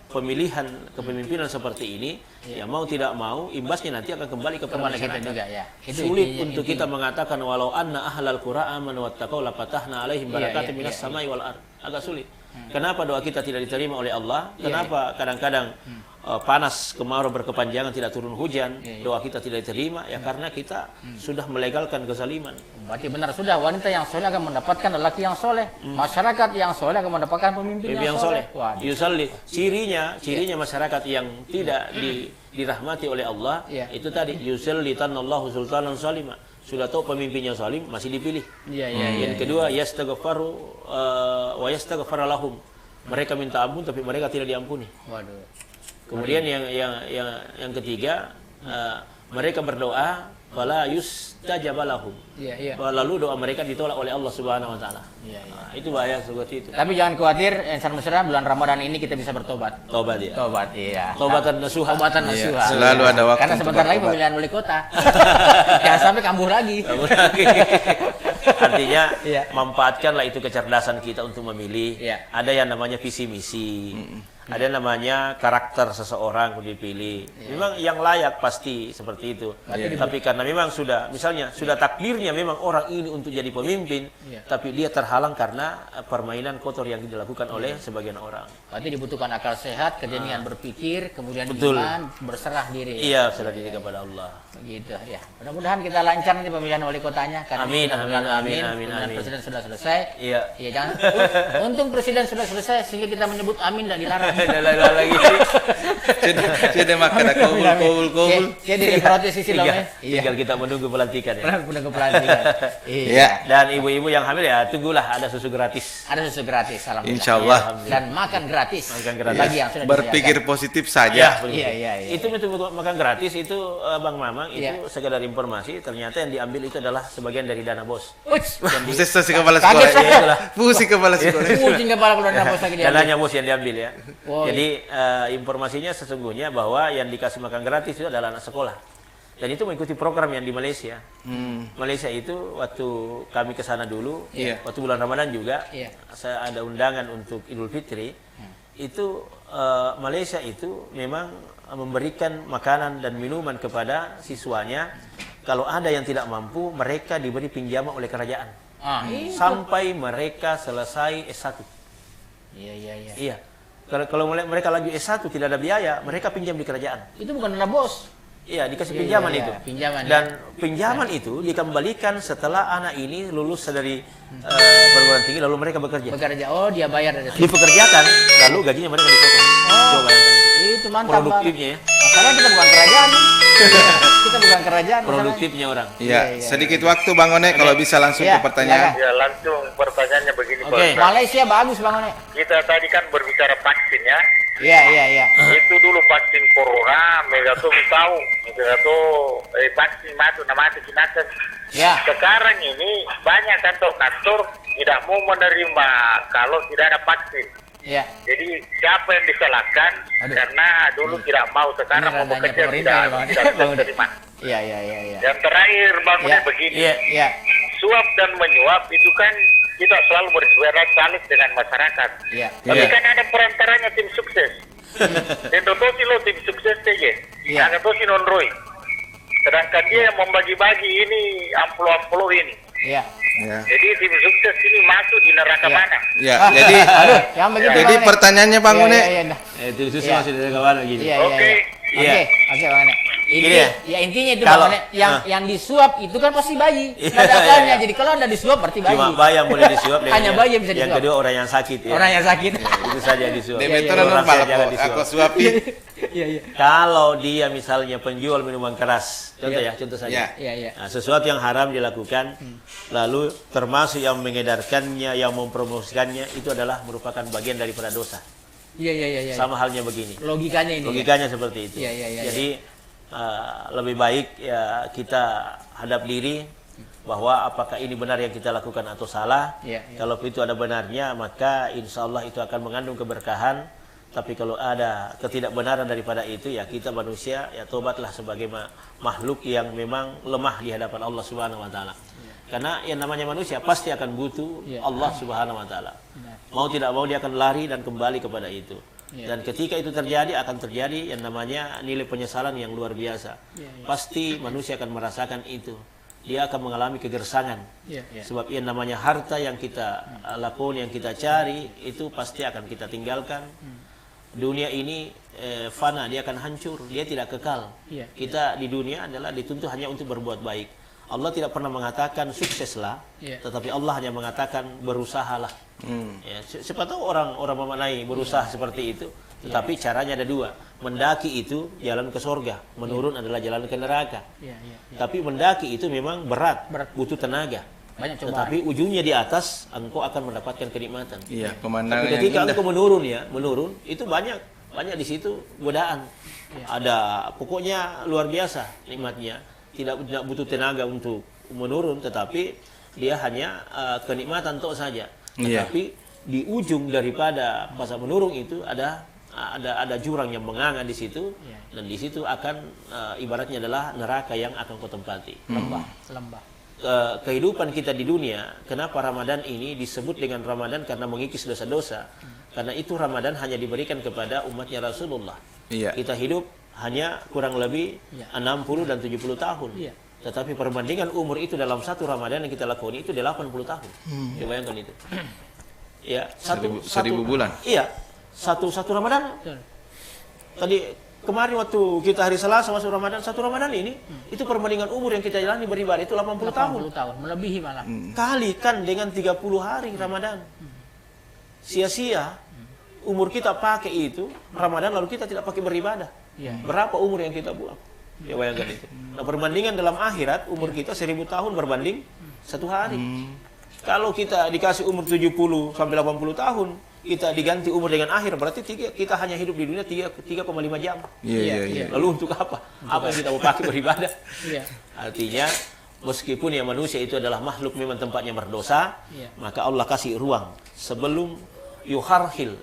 pemilihan kepemimpinan seperti ini. Ya mau tidak mau imbasnya nanti akan kembali kepada Kembali kita masyarakat. juga ya. Sulit untuk kita mengatakan walau anna ahlal qura amanu wattaqau lapatahna alaihim barakatin minas samai wal ard. Agak sulit. Kenapa doa kita tidak diterima oleh Allah? Kenapa kadang-kadang panas kemarau berkepanjangan tidak turun hujan, doa kita tidak diterima? Ya karena kita sudah melegalkan kezaliman. Berarti benar sudah, wanita yang soleh akan mendapatkan lelaki yang soleh, masyarakat yang soleh akan mendapatkan pemimpin yang soleh. Waduh. Yusalli, cirinya masyarakat yang tidak dirahmati oleh Allah, itu tadi yusalli tanallahu sultanan salima. Sudah tahu pemimpinnya salim, masih dipilih. Yang kedua, yastaghfaru wa yastaghfar lahum. Mereka minta ampun tapi mereka tidak diampuni. Waduh. Kemudian yang ketiga, mereka berdoa fala yustajab lahum. Lalu doa mereka ditolak oleh Allah Subhanahu wa taala. Nah, itu bahaya seperti itu. Tapi jangan khawatir, insan mesra bulan Ramadan ini kita bisa bertobat. Tobat ya. Tobat, iya. Tobatan nasuha. Tobatan nasuha. Selalu ada waktu. Karena untuk sebentar lagi bertobat. pemilihan wali kota. Jangan sampai kambuh lagi. Artinya Iya. manfaatkanlah itu kecerdasan kita untuk memilih. Iya. Ada yang namanya visi misi. Ada yang namanya karakter seseorang untuk dipilih. Memang yang layak pasti seperti itu. Tapi karena memang sudah misalnya sudah takdirnya memang orang ini untuk jadi pemimpin, tapi dia terhalang karena permainan kotor yang dilakukan oleh sebagian orang. Berarti dibutuhkan akal sehat, kejernihan berpikir, kemudian Betul. iman, berserah diri. Iya, serah diri kepada Allah. Gitu ya. Mudah-mudahan kita lancar nanti pemilihan wali kotanya. Karena Amin, kita amin, berdoa, amin, amin, Pemilihan amin. presiden sudah selesai. Iya. Iya, jangan. Untung presiden sudah selesai sehingga kita menyebut amin dan dilarang. Ada lagi. Jadi makan kobul. Jadi diprotes sisi lainnya. Tinggal kita menunggu pelantikan ya. Udah ke pelantikan. Iya. Dan ibu-ibu yang hamil ya tunggulah ada susu gratis. Ada susu gratis, alhamdulillah. Insya Allah. Dan makan gratis. Makan gratis. Bagi yang sudah Berpikir disediakan. positif saja. Iya. Itu makan gratis itu Bang Mamang itu Iya. sekedar informasi, ternyata yang diambil itu adalah sebagian dari dana bos. Uts. Pusing kepala Kaget sekolah. saya. Pusing kepala sekolah. Pusing kepala keluar nafas lagi dia. Dananya bos yang diambil ya. Oh, Jadi informasinya sesungguhnya bahwa yang dikasih makan gratis itu adalah anak sekolah. Dan itu mengikuti program yang di Malaysia. Malaysia itu waktu kami ke sana dulu, waktu bulan Ramadan juga, saya ada undangan untuk Idul Fitri. Itu Malaysia itu memang memberikan makanan dan minuman kepada siswanya. Kalau ada yang tidak mampu, mereka diberi pinjaman oleh kerajaan. Sampai mereka selesai S1. Iya. Kalau mereka lagi S1 tidak ada biaya, mereka pinjam di kerajaan. Itu bukan dana bos. Iya, dikasih pinjaman itu. Pinjaman. Dan pinjaman itu dikembalikan setelah anak ini lulus dari perguruan tinggi lalu mereka bekerja. Bekerja. Oh, dia bayar dari situ. Dipekerjakan, lalu gajinya mereka dipotong. Coba bayangkan itu. Itu mantap. Produktifnya ya. Masalahnya kita bukan kerajaan. Kita bukan kerajaan. Produktifnya orang. Iya. Sedikit waktu Bang One kalau bisa langsung Iya, ke pertanyaan. Ya langsung pertanyaannya begini Pak Oke. Ustaz. Malaysia bagus Bang One. Kita tadi kan berbicara vaksin ya. Iya. Itu dulu vaksin corona, megato tahu, megato vaksin matu namanya kinatan. Ya. Sekarang ini banyak kantor-kantor tidak mau menerima kalau tidak ada vaksin. Iya. Jadi siapa yang disalahkan? Aduh. Karena dulu tidak mau, sekarang Ini mau ranahnya bekerja pemerintah ya, Bang. tidak Bang. terima. Iya. Yang terakhir bangunnya Ya. begini, Iya. suap dan menyuap itu kan kita selalu bersuara salib dengan masyarakat. Iya. Tapi Iya. kan ada perantaranya tim sukses. Itu tosi lo tim sukses saja. Iya. Ada tosi non Roy. Sedangkan dia yang membagi-bagi ini amplo-amplo ini. Iya. Ya. Jadi tim sukses ini masuk di neraka Iya. mana? Ya, jadi Aduh, yang begitu. jadi Bang One. pertanyaannya Bang Iya, One. Iya. Itu susu Iya. masih dari kawan gini. Iya. Oke. Iya. Oke, Bang One. Gini ya. Ya intinya itu Kalau- Bang One. Yang disuap itu kan pasti bayi. Iya, Nggak ada akalnya. iya. Jadi kalau anda disuap berarti bayi. Cuma bayam boleh disuap. Hanya bayi yang bisa Yang disuap. kedua orang yang sakit ya. Orang yang sakit. Itu saja yang disuap. Demeter Orang normal sehat jangan aku disuap. suapi. Iya. Kalau dia misalnya penjual minuman keras, contoh saja. Iya. Nah, sesuatu yang haram dilakukan, lalu termasuk yang mengedarkannya, yang mempromosikannya, itu adalah merupakan bagian daripada dosa. Iya. Sama halnya begini. Logikanya ini. Logikanya seperti itu. Iya. Jadi lebih baik ya kita hadap diri bahwa apakah ini benar yang kita lakukan atau salah. Iya. Kalau itu ada benarnya, maka insya Allah itu akan mengandung keberkahan Tapi kalau ada ketidakbenaran daripada itu, ya kita manusia, ya tobatlah sebagai makhluk yang memang lemah di hadapan Allah Subhanahu wa taala. Karena yang namanya manusia pasti akan butuh Allah Subhanahu wa taala. Mau tidak mau dia akan lari dan kembali kepada itu. Dan ketika itu terjadi, akan terjadi yang namanya nilai penyesalan yang luar biasa. Pasti manusia akan merasakan itu. Dia akan mengalami kegersangan. Sebab yang namanya harta yang kita lakoni, yang kita cari, itu pasti akan kita tinggalkan. Dunia ini fana, dia akan hancur, dia tidak kekal. Kita di dunia adalah dituntut hanya untuk berbuat baik. Allah tidak pernah mengatakan sukseslah, tetapi Allah hanya mengatakan berusahalah. Ya, siapa tahu orang memaknai berusaha seperti itu, tetapi caranya ada dua. Mendaki itu jalan ke surga, menurun adalah jalan ke neraka. Tapi mendaki itu memang berat, butuh tenaga. Banyak cobaan. Tetapi ujungnya di atas, engkau akan mendapatkan kenikmatan. Iya, pemandangan Tapi yang ketika indah. engkau menurun, itu banyak di situ godaan. Ada, pokoknya luar biasa nikmatnya. Tidak butuh tenaga untuk menurun, tetapi dia hanya kenikmatan tok saja. Tetapi di ujung daripada fase menurun itu ada jurang yang menganga di situ, dan di situ akan ibaratnya adalah neraka yang akan kau tempati. Lembah. Kehidupan kita di dunia, kenapa Ramadan ini disebut dengan Ramadan? Karena mengikis dosa-dosa. Karena itu Ramadan hanya diberikan kepada umatnya Rasulullah. Kita hidup hanya kurang lebih 60 dan 70 tahun. Tetapi perbandingan umur itu dalam satu Ramadan yang kita lakoni itu 80 tahun. Bayangkan itu. Ya, seribu bulan. Iya, satu Ramadan. Tadi kemarin waktu kita hari Selasa masuk Ramadan, satu Ramadan ini itu perbandingan umur yang kita jalani beribadah itu 80 tahun. Melebihi malah. Kalikan dengan 30 hari Ramadan. Sia-sia umur kita pakai itu Ramadan, lalu kita tidak pakai beribadah. Berapa umur yang kita buang? Ya bayangkan itu. Nah, perbandingan dalam akhirat, umur kita 1000 tahun berbanding satu hari. Kalau kita dikasih umur 70 sampai 80 tahun, kita diganti umur dengan akhir, berarti kita hanya hidup di dunia 3,5 jam. Lalu untuk apa? Apa yang kita mau pakai beribadah? Artinya, meskipun ya manusia itu adalah makhluk memang tempatnya berdosa, maka Allah kasih ruang sebelum yuharhil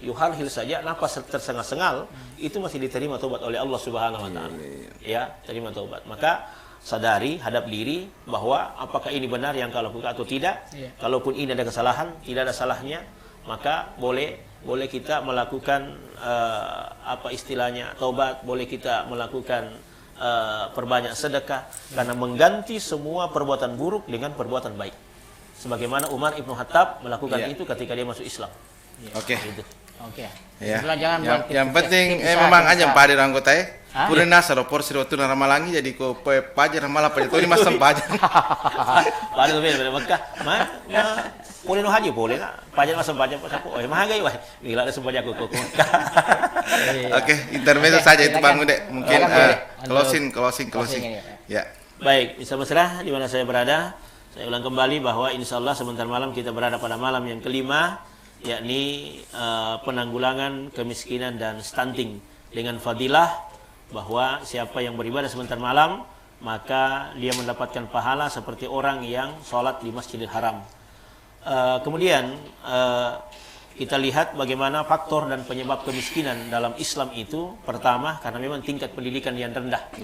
saja napas tersengal-sengal, itu masih diterima taubat oleh Allah Subhanahu wa taala. Ya, terima taubat. Maka sadari, hadap diri bahwa apakah ini benar yang kau lakukan atau tidak. Kalaupun ini ada kesalahan, tidak ada salahnya, maka boleh kita melakukan apa istilahnya taubat, boleh kita melakukan perbanyak sedekah, karena mengganti semua perbuatan buruk dengan perbuatan baik. Sebagaimana Umar Ibn Khattab melakukan itu ketika dia masuk Islam. Oke. Ya. Yang penting memang aja Pak Dir anggota ya. Purna saro porsi waktu ramalangi jadi ko pajar malah pajar tu ni masam pajar. Pada tu pada Mekah. Boleh no haji boleh nak. Pajar masam pajar pas aku. Mahagai wah. Gila ada sembaja aku. Oke, intermezzo saja itu Bang Ude. Mungkin closing. Ya. Baik, bisa mesra di mana saya berada. Saya ulang kembali bahwa insyaallah sebentar malam kita berada pada malam yang kelima, yakni penanggulangan kemiskinan dan stunting, dengan fadilah bahwa siapa yang beribadah sebentar malam maka dia mendapatkan pahala seperti orang yang sholat di Masjidil Haram. Kemudian kita lihat bagaimana faktor dan penyebab kemiskinan dalam Islam itu. Pertama, karena memang tingkat pendidikan yang rendah.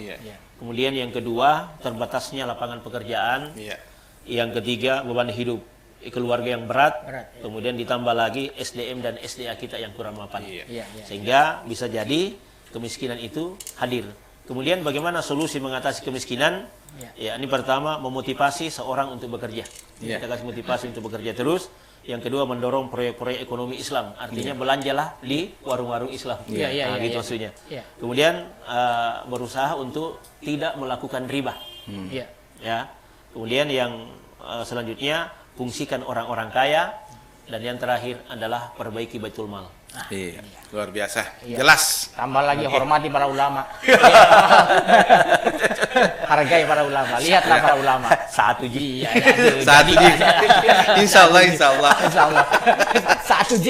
Kemudian yang kedua, terbatasnya lapangan pekerjaan. Yang ketiga, beban hidup keluarga yang berat. Kemudian ditambah lagi SDM dan SDA kita yang kurang mapan. Sehingga bisa jadi kemiskinan itu hadir. Kemudian bagaimana solusi mengatasi kemiskinan? Ya, ini pertama memotivasi seorang untuk bekerja. Kita kasih motivasi untuk bekerja terus. Yang kedua, mendorong proyek-proyek ekonomi Islam. Artinya belanjalah di warung-warung Islam. Gitu maksudnya. Kemudian berusaha untuk tidak melakukan riba. Ya. Kemudian yang selanjutnya, fungsikan orang-orang kaya, dan yang terakhir adalah perbaiki baitul mal. Luar biasa. Jelas. Tambah lagi hormati para ulama. Hargai para ulama. Lihatlah para ulama. Satu J. Satu J. Insyaallah. Satu J.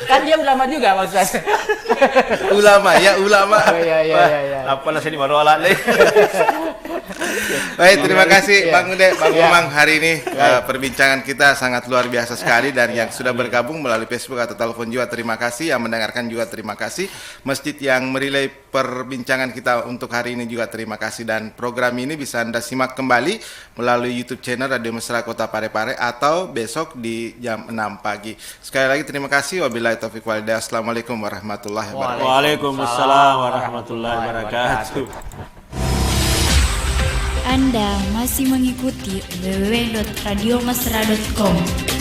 Kan dia ulama juga maksudnya. Ulama. Iya. Apa lah sini baru alat Baik, terima kasih Bang Ude, Bang Iya. Umang hari ini perbincangan kita sangat luar biasa sekali dan yang sudah bergabung melalui Facebook atau telepon juga terima kasih, yang mendengarkan juga terima kasih. Masjid yang merelay perbincangan kita untuk hari ini juga terima kasih, dan program ini bisa Anda simak kembali melalui YouTube channel Radio Mesra Kota Parepare atau besok di jam 6 pagi. Sekali lagi terima kasih. Wabillahi taufiq wal hidayah. Assalamualaikum warahmatullahi wabarakatuh. Waalaikumsalam warahmatullahi wabarakatuh. Anda masih mengikuti www.radiomesra.com.